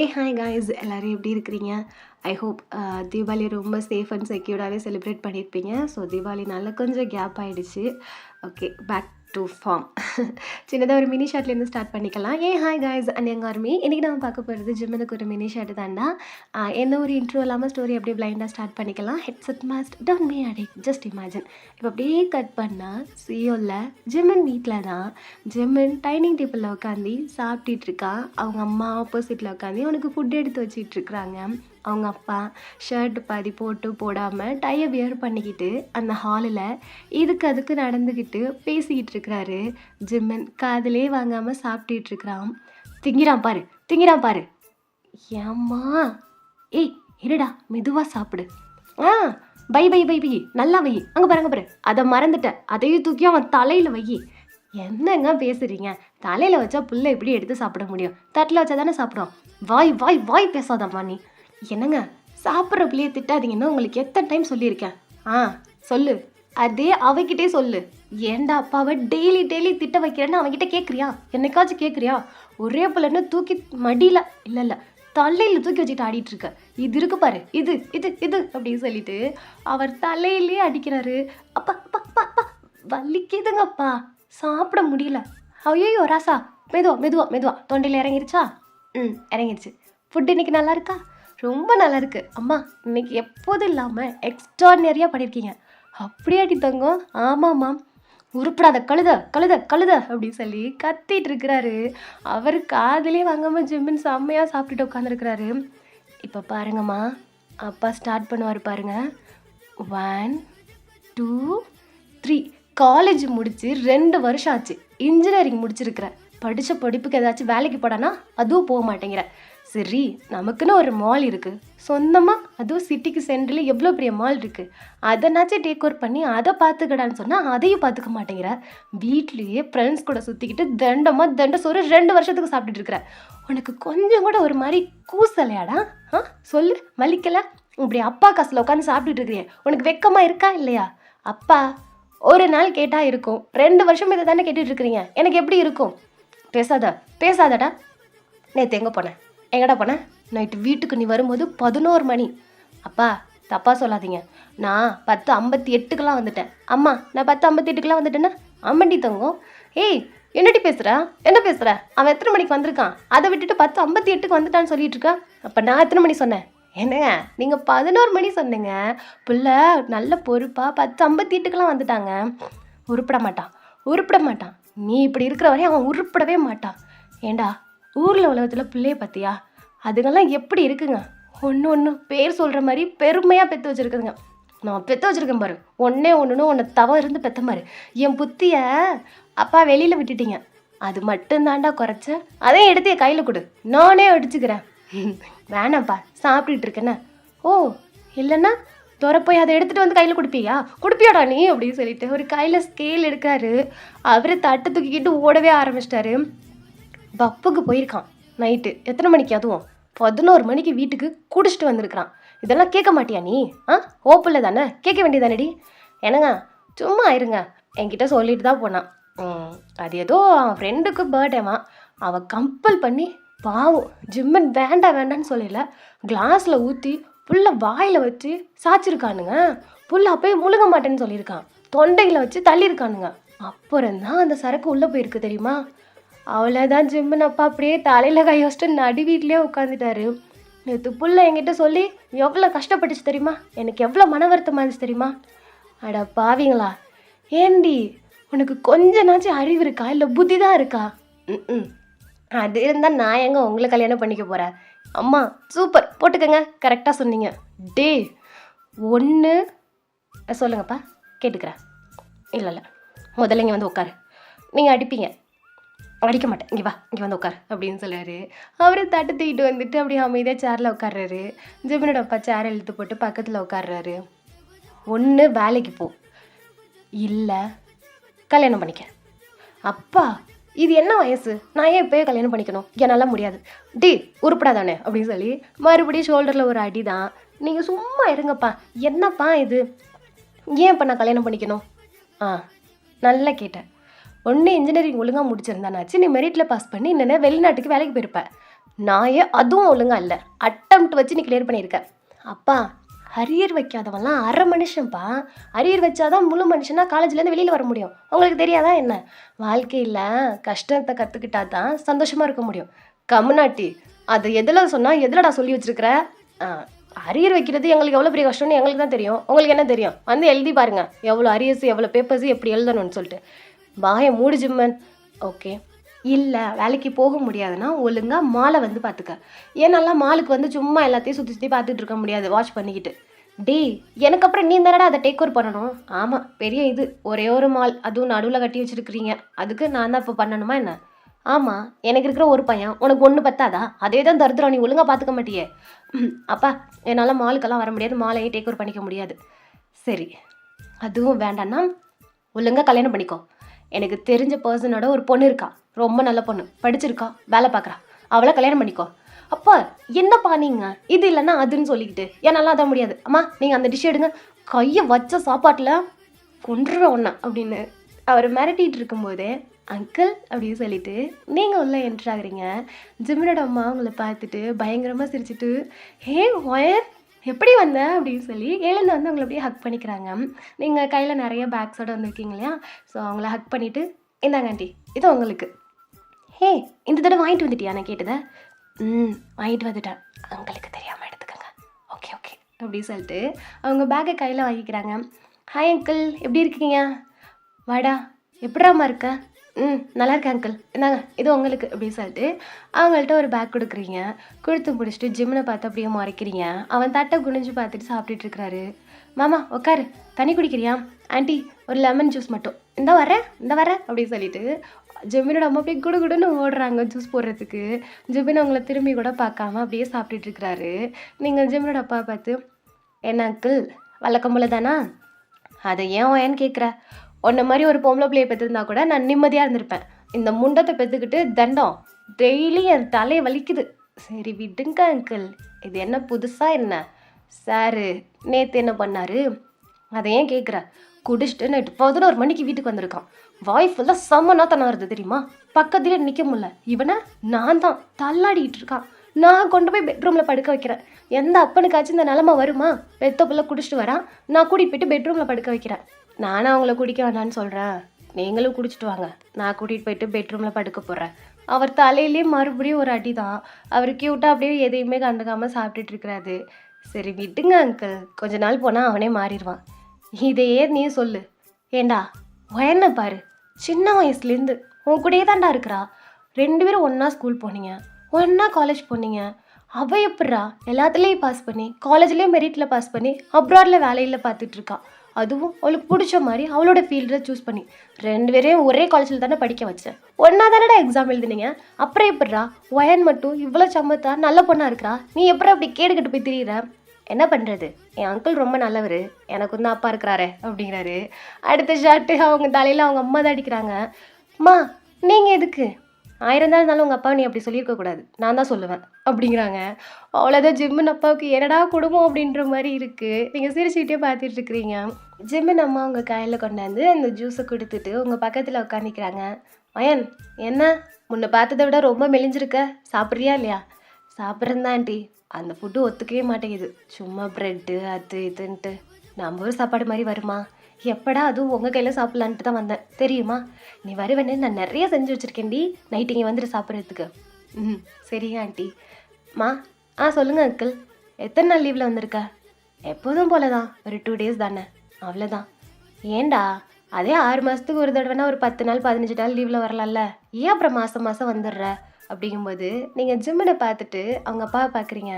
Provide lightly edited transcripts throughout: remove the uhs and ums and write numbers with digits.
Hi guys எல்லோரும் எப்படி இருக்கிறீங்க? ஐ ஹோப் தீபாவளி ரொம்ப சேஃப் அண்ட் செக்யூர்டாகவே செலிப்ரேட் பண்ணியிருப்பீங்க. ஸோ தீபாவளினால கொஞ்சம் கேப் ஆகிடுச்சு. Okay, back to form. சின்னதாக ஒரு மினி ஷார்ட்லேருந்து ஸ்டார்ட் பண்ணிக்கலாம். Hi guys and young army. இன்றைக்கி நம்ம பார்க்க போகிறது ஜிம்முக்கு ஒரு மினி ஷார்ட் தாண்டா. எந்த ஒரு இன்ட்ரோ இல்லாமல் ஸ்டோரி அப்படியே பிளைண்டாக ஸ்டார்ட் பண்ணிக்கலாம். Headset must don't me addict, just imagine. இப்போ அப்படியே கட் பண்ணால் சியோவில் ஜிம்மன் வீட்டில் தான். ஜிம்மன் டைனிங் டேபிளில் உட்காந்து சாப்பிட்டுட்டு இருக்கா. அவங்க அம்மா ஆப்போசிட்டில் உட்காந்து அவனுக்கு ஃபுட் எடுத்து வச்சிட்டு இருக்கிறாங்க. அவங்க அப்பா ஷர்ட் பாதி போட்டு போடாமல் டைய வியர் பண்ணிக்கிட்டு அந்த ஹாலில் அதுக்கு நடந்துக்கிட்டு பேசிக்கிட்டு இருக்கிறாரு. ஜிம்மன் காதிலே வாங்காமல் சாப்பிட்டுட்டு இருக்கிறான். திங்கிறான் பாரு. ஏம்மா ஏய் இருடா, மெதுவாக சாப்பிடு. பை நல்லா வை. அங்கே பாரு, அதை மறந்துட்டேன். அதையும் தூக்கி அவன் தலையில் வை. என்னங்க பேசுகிறீங்க? தலையில் வச்சா புல்லை எப்படி எடுத்து சாப்பிட முடியும்? தட்டில் வச்சா தானே சாப்பிடும். வாய் பேசாதம்மா நீ. என்னங்க, சாப்பிட்ற பிள்ளையை திட்டாதீங்கன்னு உங்களுக்கு எத்தனை டைம் சொல்லியிருக்கேன்? சொல்லு, அதே அவகிட்டே சொல்லு. ஏண்டா அப்பாவை டெய்லி திட்ட வைக்கிறேன்னு அவன்கிட்ட கேட்குறியா? என்னைக்காச்சும் கேட்குறியா? ஒரே பிள்ளைன்னு தூக்கி மடியில் இல்லை தலையில் தூக்கி வச்சுட்டு ஆடிட்டு இருக்க. இது இருக்கு பாரு, இது இது இது அப்படின்னு சொல்லிட்டு அவர் தலையிலே அடிக்கிறாரு. அப்பா வலிக்குதுங்கப்பா, சாப்பிட முடியல. ஐயோ ராசா, மெதுவா தொண்டையில் இறங்கிருச்சா? இறங்கிருச்சு. ஃபுட் இன்னைக்கு நல்லா இருக்கா? ரொம்ப நல்லா இருக்கு அம்மா. இன்னைக்கு எப்போதும் இல்லாமல் எக்ஸ்ட்ராடினரியாக பண்ணியிருக்கீங்க. அப்படியாடி தங்கம்? ஆமாம்மா. உருப்படாத கழுத அப்படின்னு சொல்லி கத்திட்டு இருக்கிறாரு. அவர் காதலே வாங்காமல் ஜிம்மின் செம்மையாக சாப்பிட்டுட்டு உட்காந்துருக்கிறாரு. இப்போ பாருங்கம்மா, அப்பா ஸ்டார்ட் பண்ணுவார் பாருங்க. 1 2 3. காலேஜ் முடிச்சு 2 வருஷம் ஆச்சு. இன்ஜினியரிங் முடிச்சிருக்கிற. படித்த படிப்புக்கு ஏதாச்சும் வேலைக்கு போடானா அதுவும் போக மாட்டேங்கிற. சரி, நமக்குன்னு ஒரு மால் இருக்குது சொந்தமாக, அதுவும் சிட்டிக்கு சென்டரில் எவ்வளோ பெரிய மால் இருக்குது. அதனாச்சும் டேக் ஓவர் பண்ணி அதை பார்த்துக்கடான்னு சொன்னால் அதையும் பார்த்துக்க மாட்டேங்கிற. வீட்லேயே ஃப்ரெண்ட்ஸ் கூட சுற்றிக்கிட்டு தண்ட சோறு 2 வருஷத்துக்கு சாப்பிட்டுட்டு இருக்கிற. உனக்கு கொஞ்சம் கூட ஒரு மாதிரி கூசலையாடா? சொல்லு, மலிக்கலை? இப்படி அப்பா காசில் உட்காந்து சாப்பிட்டுட்டு இருக்கிறிய, உனக்கு வெக்கமாக இருக்கா இல்லையா? அப்பா ஒரு நாள் கேட்டால் இருக்கும், 2 வருஷம் இதை தானே கேட்டுட்டு இருக்கிறீங்க, எனக்கு எப்படி இருக்கும்? பேசாதடா. நேற்று எங்கடா போனேன்? நைட்டு வீட்டுக்கு நீ வரும்போது 11 மணி. அப்பா தப்பாக சொல்லாதீங்க, நான் 10:58க்கெலாம் வந்துட்டேன். அம்மா, நான் 10:58க்கெலாம் வந்துட்டேன்னா? அம்மண்டி தங்கம். என்ன பேசுகிற? அவன் எத்தனை மணிக்கு வந்திருக்கான்? அதை விட்டுட்டு 10:58க்கு வந்துட்டான்னு சொல்லிட்டு இருக்கான். அப்போ நான் எத்தனை மணி சொன்னேன்? என்னங்க, நீங்கள் 11 மணி சொன்னீங்க. பிள்ளை நல்ல பொறுப்பாக 10:58க்கெலாம் வந்துட்டாங்க. உருப்பிட மாட்டான். நீ இப்படி இருக்கிற வரையும் அவன் உருப்பிடவே மாட்டான். ஏண்டா, ஊரில் உலகத்தில் பிள்ளைய பார்த்தியா? அதுங்கெல்லாம் எப்படி இருக்குங்க? ஒன்று பேர் சொல்கிற மாதிரி பெருமையாக பெற்று வச்சுருக்குதுங்க. நான் பெற்று வச்சுருக்கேன் பாரு, ஒன்றுன்னு உன்னை தவம் இருந்து பெற்ற மாதிரி. என் புத்தியை அப்பா வெளியில் விட்டுட்டீங்க, அது மட்டும்தாண்டா குறைச்ச. அதையும் எடுத்து என் கையில் கொடு, நானே அடிச்சுக்கிறேன். வேணாம்ப்பா, சாப்பிட்டுட்டு இருக்கேன்னு. இல்லைன்னா போய் அதை எடுத்துகிட்டு வந்து கையில் குடுப்பியாடா நீ அப்படின்னு சொல்லிட்டு ஒரு கையில் ஸ்கேல் எடுக்கிறாரு. அவர் தட்டை தூக்கிக்கிட்டு ஓடவே ஆரம்பிச்சிட்டாரு. பப்புக்கு போயிருக்கான் நைட்டு. எத்தனை மணிக்கு? அதுவும் 11 மணிக்கு வீட்டுக்கு குடிச்சிட்டு வந்திருக்கிறான். இதெல்லாம் கேட்க மாட்டியா நீ? ஓப்பில்லை தானே, கேட்க வேண்டியதானடி? என்னங்க, சும்மா இருங்க. என்கிட்ட சொல்லிட்டு தான் போனான். அது ஏதோ அவன் ஃப்ரெண்டுக்கு பர்த்டேவா. அவள் கம்பல் பண்ணி பாவம் ஜிம்மன் வேண்டான்னு சொல்லல, கிளாஸில் ஊற்றி புல்லை வாயில் வச்சு சாய்ச்சிருக்கானுங்க. புல்லை அப்போயே முழுக மாட்டேன்னு சொல்லியிருக்கான். தொண்டையில் வச்சு தள்ளியிருக்கானுங்க. அப்புறம்தான் அந்த சரக்கு உள்ளே போயிருக்கு தெரியுமா? அவ்வளோதான். ஜிம்மன் அப்பா அப்படியே தலையில் கை வச்சுட்டு நடு வீட்லேயே உட்காந்துட்டாரு. நேற்று புள்ள என்கிட்ட சொல்லி எவ்வளோ கஷ்டப்பட்டுச்சு தெரியுமா? எனக்கு எவ்வளோ மன வருத்தமாக இருந்துச்சு தெரியுமா? அட பாவீங்களா, ஏண்டி உனக்கு கொஞ்சனாச்சும் அறிவு இருக்கா, இல்லை புத்தி தான் இருக்கா? அது இருந்தால் நான் எங்கே உங்களை கல்யாணம் பண்ணிக்க போகிறேன்? அம்மா சூப்பர், போட்டுக்கங்க, கரெக்டாக சொன்னீங்க. டே ஒன்று சொல்லுங்கப்பா, கேட்டுக்கிறேன். இல்லை முதல்ல இங்கே வந்து உட்காரு. நீங்கள் அடிப்பீங்க. அடிக்க மாட்டேன், இங்கே வந்து உட்கார் அப்படின்னு சொல்லுவார். அவர் தட்டு தூக்கிட்டு வந்துட்டு அப்படியே அமைதியாக சேரில் உட்கார்றாரு. ஜிம்மனோட அப்பா சேரை இழுத்து போட்டு பக்கத்தில் உட்கார்றாரு. ஒன்று வேலைக்கு போ, இல்லை கல்யாணம் பண்ணிக்க. அப்பா இது என்ன வயசு? நான் ஏன் இப்போயே கல்யாணம் பண்ணிக்கணும்? என்னால் முடியாது. உருப்படாதானே அப்படின்னு சொல்லி மறுபடியும் ஷோல்டரில் ஒரு அடி தான். நீங்கள் சும்மா இருங்கப்பா. என்னப்பா இது? ஏன் இப்போ நான் கல்யாணம் பண்ணிக்கணும்? நல்லா கேட்டேன். ஒன்று இன்ஜினியரிங் ஒழுங்காக முடிச்சிருந்தானாச்சு, நீ மெரிட்டில் பாஸ் பண்ணி இன்னும் வெளிநாட்டுக்கு வேலைக்கு போயிருப்ப. அதுவும் ஒழுங்கா இல்லை, அட்டம்ப்ட் வச்சு நீ கிளியர் பண்ணியிருக்க. அப்பா, அரியர் வைக்காதவன்லாம் அரை மனுஷன்ப்பா. அரியர் வச்சாதான் முழு மனுஷனா காலேஜ்லேருந்து வெளியில் வர முடியும். உங்களுக்கு தெரியாதா என்ன? வாழ்க்கையில் கஷ்டத்தை கற்றுக்கிட்டா தான் சந்தோஷமாக இருக்க முடியும். கம்முனாட்டி, அது எதில் சொன்னால் எதிலடா சொல்லி வச்சிருக்கிற? அரியர் வைக்கிறது எங்களுக்கு எவ்வளோ பெரிய கஷ்டம்னு எங்களுக்கு தான் தெரியும். உங்களுக்கு என்ன தெரியும்? வந்து எழுதி பாருங்கள் எவ்வளோ அரியர்ஸ், எவ்வளோ பேப்பர்ஸ், எப்படி எழுதணும்னு சொல்லிட்டு. வாயை மூடு ஜிம்மன். ஓகே, இல்லை வேலைக்கு போக முடியாதுன்னா ஒழுங்காக மாலை வந்து பார்த்துக்க. ஏன்னாலாம் மாலுக்கு வந்து சும்மா எல்லாத்தையும் சுற்றி சுற்றி பார்த்துட்டு இருக்க முடியாது வாட்ச் பண்ணிக்கிட்டு. டேய், எனக்கு அப்புறம் நீ தானடா அதை டேக் ஓவர் பண்ணணும். ஆமாம், பெரிய இது, ஒரே ஒரு மால், அதுவும் நடுவில் கட்டி வச்சுருக்கிறீங்க. அதுக்கு நான் தான் இப்போ பண்ணணுமா என்ன? ஆமாம், எனக்கு இருக்கிற ஒரு பையன் உனக்கு ஒன்று பத்தாதா? அதே தான் தருதுறோம், நீ ஒழுங்காக பார்த்துக்க மாட்டியே. அப்பா, என்னால் மாலுக்கெல்லாம் வர முடியாது, மாலையே டேக் ஓவர் பண்ணிக்க முடியாது. சரி, அதுவும் வேண்டான்னா ஒழுங்காக கல்யாணம் பண்ணிக்கோ. எனக்கு தெரிஞ்ச பர்சனோட ஒரு பொண்ணு இருக்கா, ரொம்ப நல்ல பொண்ணு, படிச்சிருக்கா, வேலை பார்க்குறா, அவளை கல்யாணம் பண்ணிக்கோ. அப்பா, என்னப்பா நீங்கள் இது இல்லைன்னா அதுன்னு சொல்லிக்கிட்டு, என்னால் அதான் முடியாது. அம்மா, நீங்கள் அந்த டிஷ் எடுங்க, கையை வச்ச சாப்பாட்டில் கொன்றுவேன் ஒன்றா அப்படின்னு அவர் மிரட்டிகிட்டு இருக்கும்போதே, அங்கிள் அப்படின்னு சொல்லிட்டு நீங்கள் உள்ள என்ட்ரு ஆகுறீங்க. ஜிம்மினோட அம்மா உங்களை பார்த்துட்டு பயங்கரமாக சிரிச்சிட்டு, ஹே ஒயர், எப்படி வந்த அப்படின்னு சொல்லி எழுந்து வந்து அவங்களை அப்படியே ஹக் பண்ணிக்கிறாங்க. நீங்கள் கையில் நிறைய பேக்ஸோடு வந்திருக்கீங்க இல்லையா? ஸோ அவங்கள ஹக் பண்ணிவிட்டு, இந்தாங்க ஆண்டி, இது உங்களுக்கு. ஹே, இந்த தடவை வாங்கிட்டு வந்துட்டியா நான் கேட்டதை? வாங்கிட்டு வந்துட்டேன், அங்களுக்கு தெரியாமல் எடுத்துக்கோங்க. ஓகே ஓகே அப்படின்னு சொல்லிட்டு அவங்க பேக்கை கையில் வாங்கிக்கிறாங்க. ஹாய் அங்கிள், எப்படி இருக்கீங்க? வாடா, எப்படாம்மா இருக்க? நல்லா இருக்கேன் அங்கிள், இந்தாங்க இது உங்களுக்கு அப்படின்னு சொல்லிட்டு அவங்கள்ட்ட ஒரு பேக் கொடுக்குறீங்க. கொடுத்து முடிச்சுட்டு ஜிம்மினை பார்த்து அப்படியே மறைக்கிறீங்க. அவன் தட்டை குனிஞ்சு பார்த்துட்டு சாப்பிட்டுட்டு இருக்கிறாரு. மாமா உட்காரு, தண்ணி குடிக்கிறியா? ஆண்டி ஒரு லெமன் ஜூஸ் மட்டும். இந்த வரேன் அப்படின்னு சொல்லிட்டு ஜிம்மினோட அம்மா அப்படியே குடுன்னு ஓடுறாங்க ஜூஸ் போடுறதுக்கு. ஜிம்மின் அவங்கள திரும்பி கூட பார்க்காம அப்படியே சாப்பிட்டுட்டு இருக்கிறாரு. நீங்கள் ஜிம்மினோட அப்பா பார்த்து, என்ன அங்கிள் வழக்கம் போல தானா? அதை ஏன்னு கேட்குற? உன்ன மாதிரி ஒரு பொம்பளை பிள்ளையை பெற்றிருந்தா கூட நான் நிம்மதியாக இருந்திருப்பேன். இந்த முண்டத்தை பெற்றுக்கிட்டு தண்டம் டெய்லி என் தலையை வலிக்குது. சரி விடுங்க அங்கிள், இது என்ன புதுசாக என்ன? சாரு நேற்று என்ன பண்ணாரு? அதை ஏன் கேட்குற? குடிச்சிட்டு நைட்டு 11 மணிக்கு வீட்டுக்கு வந்திருக்கான். வாய் ஃபுல்லாக செம்மனா தானே வருது தெரியுமா? பக்கத்துலேயே நிற்க முடியல. இவனை நான் தான் தள்ளாடிக்கிட்டு இருக்கான். நான் கொண்டு போய் பெட்ரூமில் படுக்க வைக்கிறேன். எந்த அப்பனுக்காச்சும் இந்த நிலமை வருமா? பெத்த பிள்ளை குடிச்சிட்டு வரான், நான் கூட்டிகிட்டு போயிட்டு பெட்ரூமில் படுக்க வைக்கிறேன். நானும் அவங்கள குடிக்க வேண்டான்னு சொல்கிறேன், நீங்களும் குடிச்சிட்டு வாங்க, நான் கூட்டிகிட்டு போயிட்டு பெட்ரூமில் படுக்க போகிறேன். அவர் தலையிலே மறுபடியும் ஒரு அடி தான். அவர் க்யூட்டாக அப்படியே எதையுமே கண்டுக்காமல் சாப்பிட்டுட்டு இருக்கிறாரு. சரி விட்டுங்க அங்கிள், கொஞ்ச நாள் போனால் அவனே மாறிடுவான். இதையே நீ சொல்லு. ஏண்டா வயனை பாரு, சின்ன வயசுலேருந்து உன் கூடயே தாண்டா இருக்கிறா. 2 பேரும் ஒன்றா ஸ்கூல் போனீங்க, ஒன்றா காலேஜ் போனீங்க. அவள் எப்பட்றா எல்லாத்துலேயும் பாஸ் பண்ணி, காலேஜ்லேயும் மெரிட்டில் பாஸ் பண்ணி, அப்ராடில் வேலையில் பார்த்துட்ருக்கா. அதுவும் அவளுக்கு பிடிச்ச மாதிரி அவளோட ஃபீல்டில் சூஸ் பண்ணி. 2 பேரையும் ஒரே காலேஜில் தானே படிக்க வச்சேன். ஒன்றா தானடா எக்ஸாம் எழுதுனீங்க. அப்புறம் எப்பட்றா ஒயன் மட்டும் இவ்வளோ சமத்தா நல்ல பொண்ணாக இருக்கிறா? நீ எப்படா அப்படி கேடுகட்டு போய் திரியிற? என்ன பண்ணுறது, என் அங்கிள் ரொம்ப நல்லவர், எனக்கு வந்து அப்பா இருக்கிறாரு அப்படிங்கிறாரு. அடுத்த ஷாட்டு அவங்க தலையில் அவங்க அம்மா தான் அடிக்கிறாங்க. அம்மா நீங்கள் எதுக்கு? 1000 தான் இருந்தாலும் உங்கள் அப்பாவை நீ அப்படி சொல்லியிருக்கக்கூடாது, நான் தான் சொல்லுவேன் அப்படிங்கிறாங்க. அவ்வளோதான். ஜிம்மின் அப்பாவுக்கு என்னடா குடும்பம் அப்படின்ற மாதிரி இருக்குது. நீங்கள் சிரிச்சுக்கிட்டே பார்த்துட்டு இருக்கிறீங்க. ஜிம்மின் அம்மா உங்கள் கையில் கொண்டாந்து அந்த ஜூஸை கொடுத்துட்டு உங்கள் பக்கத்தில் உட்காந்துக்கிறாங்க. மயன், என்ன முன்ன பார்த்ததை விட ரொம்ப மெலிஞ்சிருக்க, சாப்பிட்றியா இல்லையா? சாப்பிட்றேன் தான் ஆண்டி, அந்த ஃபுட்டு ஒத்துக்கவே மாட்டேங்குது. சும்மா ப்ரெட்டு அது இதுன்ட்டு நம்ம ஒரு சாப்பாடு மாதிரி வருமா? எப்படா அதுவும் உங்கள் கையில் சாப்பிட்லான்ட்டு தான் வந்தேன் தெரியுமா? நீ வருவேன்னு நான் நிறைய செஞ்சு வச்சுருக்கேன்டி, நைட்டு இங்கே வந்துட்டு சாப்பிட்றதுக்கு. சரியா ஆண்டி. மா சொல்லுங்கள் அங்கிள், எத்தனை நாள் லீவில் வந்திருக்க? எப்போதும் போல தான், ஒரு 2 days தானே, அவ்வளோதான். ஏண்டா அதே 6 மாதத்துக்கு ஒரு தடவைனா ஒரு 10 நாள் 15 நாள் லீவில் வரலாம்ல, ஏன் அப்புறம் மாதம் வந்துடுற? அப்படிங்கும்போது நீங்கள் ஜிம்மினை பார்த்துட்டு அவங்க அப்பாவை பார்க்குறீங்க.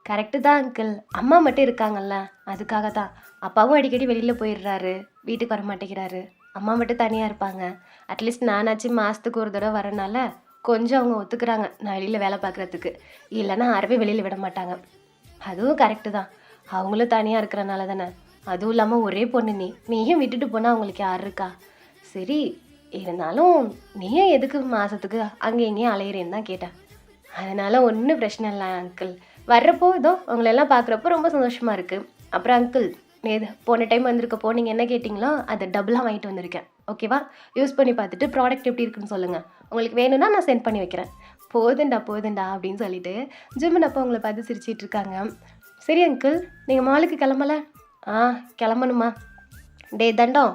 கரெக்டு தான் அங்கிள், அம்மா மட்டும் இருக்காங்கல்ல, அதுக்காக தான். அப்பாவும் அடிக்கடி வெளியில் போயிடுறாரு, வீட்டுக்கு வர மாட்டேங்கிறாரு. அம்மா மட்டும் தனியாக இருப்பாங்க. அட்லீஸ்ட் நானாச்சும் மாதத்துக்கு ஒரு தடவை வரனால கொஞ்சம் அவங்க ஒத்துக்கிறாங்க நான் வெளியில் வேலை பார்க்குறதுக்கு. இல்லைன்னா அறவே வெளியில் விட மாட்டாங்க. அதுவும் கரெக்டு தான், அவங்களும் தனியாக இருக்கிறனால தானே. அதுவும் இல்லாமல் ஒரே பொண்ணு நீயும் விட்டுட்டு போனால் அவங்களுக்கு யார் இருக்கா? சரி, இருந்தாலும் நீயும் எதுக்கு மாதத்துக்கு அங்கே எங்கேயும் அலையிறேன்னு தான் கேட்டேன். அதனால் ஒன்றும் பிரச்சனை இல்லை அங்கிள். வர்றப்போ இதோ உங்களெல்லாம் பார்க்குறப்போ ரொம்ப சந்தோஷமாக இருக்குது. அப்புறம் அங்கிள், போன டைம் வந்திருக்கப்போ நீங்கள் என்ன கேட்டிங்களோ அதை டபுளாக வாங்கிட்டு வந்திருக்கேன். ஓகேவா? யூஸ் பண்ணி பார்த்துட்டு ப்ராடக்ட் எப்படி இருக்குன்னு சொல்லுங்கள். உங்களுக்கு வேணும்னா நான் சென்ட் பண்ணி வைக்கிறேன். போதுண்டா போதுண்டா அப்படின்னு சொல்லிட்டு ஜிம்மன் அப்பா உங்களை பார்த்து சிரிச்சிட்டு இருக்காங்க. சரி அங்கிள், நீங்கள் மாலுக்கு கிளம்பல? கிளம்பணுமா? டே தண்டம்,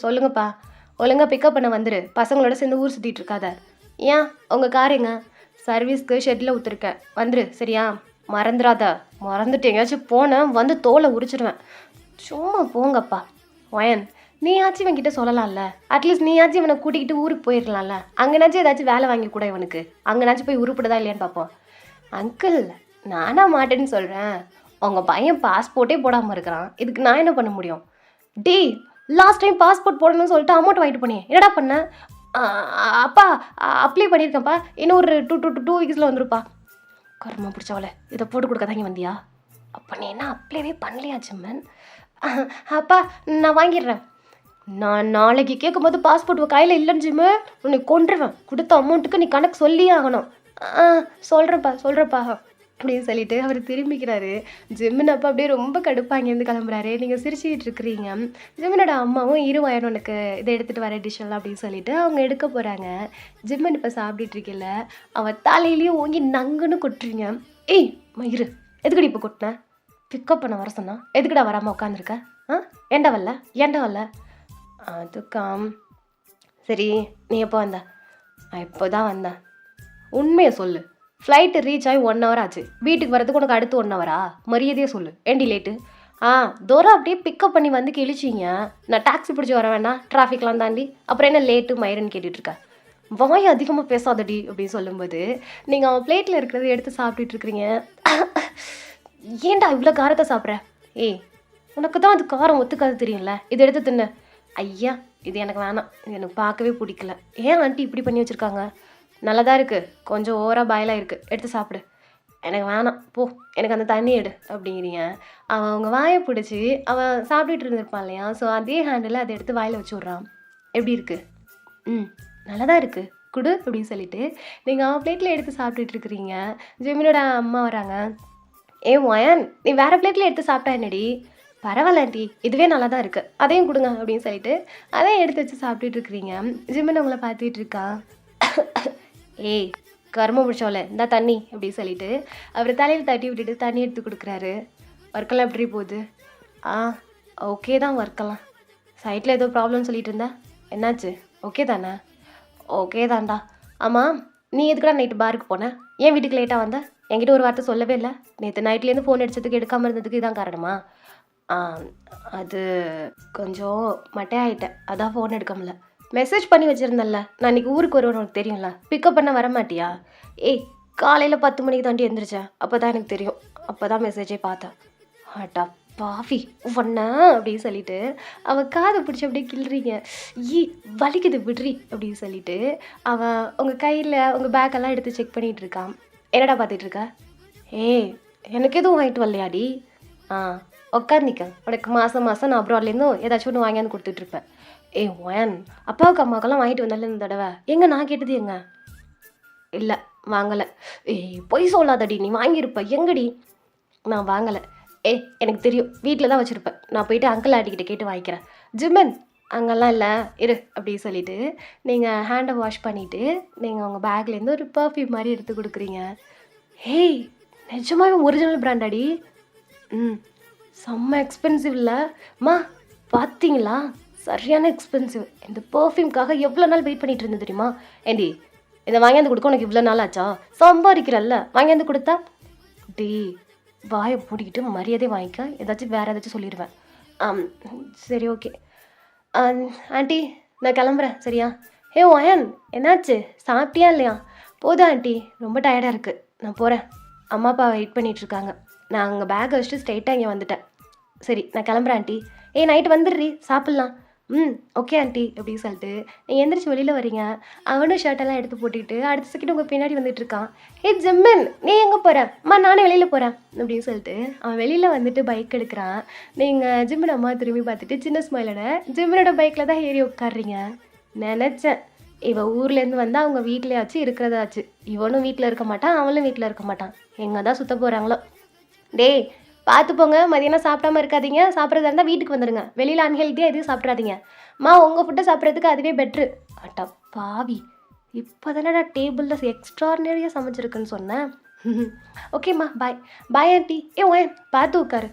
சொல்லுங்கப்பா. ஒழுங்காக பிக்கப் பண்ண வந்துரு, பசங்களோட சேர்ந்து ஊர் சுற்றிட்டு இருக்காத. ஏன் உங்கள் காருங்க சர்வீஸ்க்கு ஷெட்டில் ஊற்றுருக்கேன், வந்துரு சரியா? மறந்துடாத, மறந்துட்டு எங்கேயாச்சும் போனேன் வந்து தோலை உரிச்சிடுவேன். சும்மா போங்கப்பா. ஒயன், நீயாச்சும் இவன்கிட்ட சொல்லலாம்ல, அட்லீஸ்ட் நீயாச்சும் இவனை கூட்டிக்கிட்டு ஊருக்கு போயிருக்கலாம்ல, அங்கேனாச்சும் ஏதாச்சும் வேலை வாங்கி கூட இவனுக்கு, அங்கேனாச்சும் போய் உருப்படுதா இல்லையான்னு பார்ப்போம். அங்கிள், நானா மாட்டேன்னு சொல்கிறேன், உங்கள் பையன் பாஸ்போர்ட்டே போடாமல் இருக்கிறான், இதுக்கு நான் என்ன பண்ண முடியும்? டே, லாஸ்ட் டைம் பாஸ்போர்ட் போடணும்னு சொல்லிட்டு அமௌண்ட் வாங்கிட்டு போனேன், என்னடா பண்ண? அப்பா அப்ளை பண்ணியிருக்கேன்ப்பா, இன்னும் ஒரு டூ வீக்ஸில் வந்துருப்பா. கர்மா பிடிச்சவளை, இதை போட்டு கொடுக்க தாங்க வந்தியா? அப்போ நீ என்ன அப்ளைவே பண்ணலையா ஜிம்மன்? அப்பா நான் வாங்கிடுறேன். நான் நாளைக்கு கேட்கும்போது பாஸ்போர்ட் கையில் இல்லைன்னு ஜிம்மு, உன்னை கொண்டுருவேன். கொடுத்த அமௌண்ட்டுக்கு நீ கணக்கு சொல்லியே ஆகணும். சொல்கிறப்பா அப்படின்னு சொல்லிட்டு அவர் திரும்பிக்கிறாரு. ஜிம்மன் அப்பா அப்படியே ரொம்ப கடுப்பாக இங்கேருந்து கிளம்புறாரு. நீங்கள் சிரிச்சுக்கிட்டு இருக்கிறீங்க. ஜிம்மனோட அம்மாவும் இருவாயன் உனக்கு இதை எடுத்துகிட்டு வர டிஷ்ஷெல்லாம் அப்படின்னு சொல்லிட்டு அவங்க எடுக்க போகிறாங்க. ஜிம்மன் இப்போ சாப்பிட்டுட்டு இருக்கல, அவள் தலையிலையும் ஓங்கி நங்குன்னு கொட்டுறீங்க. ஏய் மயிறு, எதுக்கடி இப்போ கொட்டினேன்? பிக்கப் பண்ண வர சொன்னா எதுக்குடா வராமல் உட்காந்துருக்க? ஏண்டா வரல? அதுக்காம். சரி, நீ எப்போ வந்த? இப்போ தான் வந்தேன். உண்மையை சொல்லு. ஃப்ளைட்டு ரீச் ஆகி 1 hour ஆச்சு, வீட்டுக்கு வரதுக்கு உனக்கு அடுத்து 1 hour? மரியாதையே சொல்லு, ஏண்டி லேட்டு? தூரம் அப்படியே பிக்கப் பண்ணி வந்து கிழிச்சிங்க. நான் டாக்ஸி பிடிச்சி வர வேணா, டிராஃபிக்லாம் தாண்டி, அப்புறம் என்ன லேட்டு மயிறுன்னு கேட்டுட்ருக்க? வாய் அதிகமாக பேசாதடி அப்படின்னு சொல்லும்போது நீங்கள் அவன் பிளேட்டில் இருக்கிறத எடுத்து சாப்பிட்டுட்டு இருக்கிறீங்க. ஏன்டா இவ்வளோ காரத்தை சாப்பிட்ற? ஏய், உனக்கு தான் அது காரம் ஒத்துக்காது தெரியும்ல, இதை எடுத்து தின்னு. ஐயா, இது எனக்கு வேணாம், இது எனக்கு பார்க்கவே பிடிக்கல. ஏன் ஆண்டி இப்படி பண்ணி வச்சுருக்காங்க? நல்லா தான் இருக்குது, கொஞ்சம் ஓவராக பாயிலாக இருக்குது, எடுத்து சாப்பிடு. எனக்கு வேணாம் போ, எனக்கு அந்த தண்ணி எடு அப்படிங்கிறீங்க. அவன் அவங்க வாயை பிடிச்சி அவன் சாப்பிட்டுட்டு இருந்திருப்பான் இல்லையா, ஸோ அதே ஹேண்டில் அதை எடுத்து வாயில் வச்சு விட்றான். எப்படி இருக்குது? நல்லா தான் இருக்குது, குடு அப்படின்னு சொல்லிட்டு நீங்கள் அவன் பிளேட்டில் எடுத்து சாப்பிட்டுட்டு இருக்கிறீங்க. ஜெமினோட அம்மா வராங்க. ஒயன், நீ வேறு பிளேட்டில் எடுத்து சாப்பிட்டா என்னடி? பரவாயில்ல ஆண்டி, இதுவே நல்லா தான் இருக்குது, அதையும் கொடுங்க அப்படின்னு சொல்லிட்டு அதையும் எடுத்து வச்சு சாப்பிட்டுட்டு இருக்கிறீங்க. ஜிம்மன் உங்களை பார்த்துட்டு இருக்கா. ஏய் கர்ம பிடிச்சோல, இந்த தண்ணி அப்படின்னு சொல்லிட்டு அவர் தலையில் தட்டி விட்டுட்டு தண்ணி எடுத்து கொடுக்குறாரு. ஒர்க்கெல்லாம் எப்படி போகுது? ஓகே தான், ஒர்க்கெல்லாம். சைட்டில் ஏதோ ப்ராப்ளம் சொல்லிட்டு இருந்தா, என்னாச்சு? ஓகே தானே? ஓகே தான்டா. ஆமாம், நீ எதுக்குடா நைட்டு பாருக்கு போன? ஏன் வீட்டுக்கு லேட்டாக வந்த? என்கிட்ட ஒரு வார்த்தை சொல்லவே இல்லை. நேற்று நைட்லேருந்து ஃபோன் அடித்ததுக்கு எடுக்காமல் இருந்ததுக்கு இதான் காரணமா? அது கொஞ்சம் மட்டையாயிட்டேன், அதான் ஃபோன் எடுக்க முடியல. மெசேஜ் பண்ணி வச்சுருந்தேன்ல, நான் இன்றைக்கி ஊருக்கு வருவேன், உனக்கு தெரியும்ல, பிக்கப் பண்ண வர மாட்டியா? ஏய், காலையில் 10 மணிக்கு தாண்டி எழுந்திரிச்சேன், அப்போ தான் எனக்கு தெரியும், அப்போ தான் மெசேஜே பார்த்தேன். ஆட்டா பாஃபி ஒன்ன அப்படின்னு சொல்லிட்டு அவன் காதை பிடிச்சி அப்படியே கிள்றீங்க. வலிக்குது விட்ரி அப்படின்னு சொல்லிட்டு அவன் உங்கள் கையில் உங்கள் பேக்கெல்லாம் எடுத்து செக் பண்ணிகிட்டு இருக்கான். என்னடா பார்த்துட்டு இருக்க? ஏய், எனக்கு எதுவும் வாங்கிட்டு வரலையாடி? உட்காந்துக்க, உனக்கு மாதம் நான் அப்ராட்லேருந்தும் ஏதாச்சும் ஒன்று வாங்கியாந்து கொடுத்துட்ருப்பேன். ஒயன், அப்பாவுக்கு அம்மாவுக்கெல்லாம் வாங்கிட்டு வந்தால இந்த தடவை, எங்கே நான் கேட்டது எங்க? இல்லை வாங்கலை. பொய் சொல்லாதடி, நீ வாங்கியிருப்ப, எங்கடி? நான் வாங்கலை. எனக்கு தெரியும், வீட்டில் தான் வச்சுருப்பேன், நான் போயிட்டு அங்கிள் ஆட்டிக்கிட்ட கேட்டு வாங்கிக்கிறேன். ஜிம்மன், அங்கெல்லாம் இல்லை இரு அப்படின்னு சொல்லிட்டு நீங்கள் ஹேண்டை வாஷ் பண்ணிவிட்டு நீங்கள் உங்கள் பேக்லேருந்து ஒரு பர்ஃப்யூம் மாதிரி எடுத்து கொடுக்குறீங்க. ஹேய், நிஜமாவே ஒரிஜினல் பிராண்டாடி? செம்ம எக்ஸ்பென்சிவ் இல்லைம்மா, பார்த்தீங்களா? சரியான எக்ஸ்பென்சிவ். இந்த பர்ஃப்யூம்காக எவ்வளோ நாள் வெயிட் பண்ணிட்டு இருந்தது தெரியுமா? ஏண்டி, இதை வாங்கியாந்து கொடுக்க உனக்கு இவ்வளோ நாள் ஆச்சா? சம்பாதிக்கிறல்ல, வாங்கியாந்து கொடுத்தா? டே, வாயை பூட்டிக்கிட்டு மரியாதை வாங்கிக்க, ஏதாச்சும் வேறு ஏதாச்சும் சொல்லிடுவேன். சரி ஓகே ஆண்டி, நான் கிளம்புறேன் சரியா? ஒயன், என்னாச்சு, சாப்பிட்டியா இல்லையா? போதும் ஆண்டி, ரொம்ப டயர்டாக இருக்குது, நான் போகிறேன், அம்மா அப்பா வெயிட் பண்ணிகிட்ருக்காங்க. நான் அங்கே பேக்கை வச்சுட்டு ஸ்ட்ரைட்டாக இங்கே வந்துட்டேன். சரி, நான் கிளம்புறேன் ஆண்டி. நைட்டு வந்துடுறீ, சாப்பிட்லாம். ஓகே ஆண்டி அப்படின்னு சொல்லிட்டு நீங்கள் எந்திரிச்சு வெளியில் வரீங்க. அவனும் ஷர்ட்டெல்லாம் எடுத்து போட்டுக்கிட்டு அடுத்த செகண்ட் உங்கள் பின்னாடி வந்துட்டுருக்கான். ஜிம்மன், நீ எங்கே போகிற? நானே வெளியில் போகிறேன் அப்படின்னு சொல்லிட்டு அவன் வெளியில் வந்துட்டு பைக் எடுக்கிறான். நீங்கள் ஜிம்மன் அம்மா திரும்பி பார்த்துட்டு சின்ன ஸ்மைலோட ஜிம்மனோட பைக்கில் தான் ஏறி உட்காடுறீங்க. நினச்சேன், இவன் ஊர்லேருந்து வந்தால் அவங்க வீட்டிலேயாச்சும் இருக்கிறதாச்சு. இவனும் வீட்டில் இருக்க மாட்டான், அவளும் வீட்டில் இருக்க மாட்டான், எங்கே தான் சுற்ற போகிறாங்களோ. டேய் பார்த்து போங்க, மதியானம் சாப்பிடாம இருக்காதீங்க, சாப்பிட்றதா இருந்தால் வீட்டுக்கு வந்துடுங்க, வெளியில் அன்ஹெல்த்தியாக எதுவும் சாப்பிட்றாதீங்க. உங்கள் ஃபுட்டை சாப்பிட்றதுக்கு அதுவே பெட்ரு. அட்டா பாவி, இப்போ தானடா டேபிளில் எக்ஸ்ட்ராடினரியாக சமைச்சிருக்குன்னு சொன்னேன். ஓகேம்மா பாய். Bye aunty. ஓய் பார்த்து உட்காரு.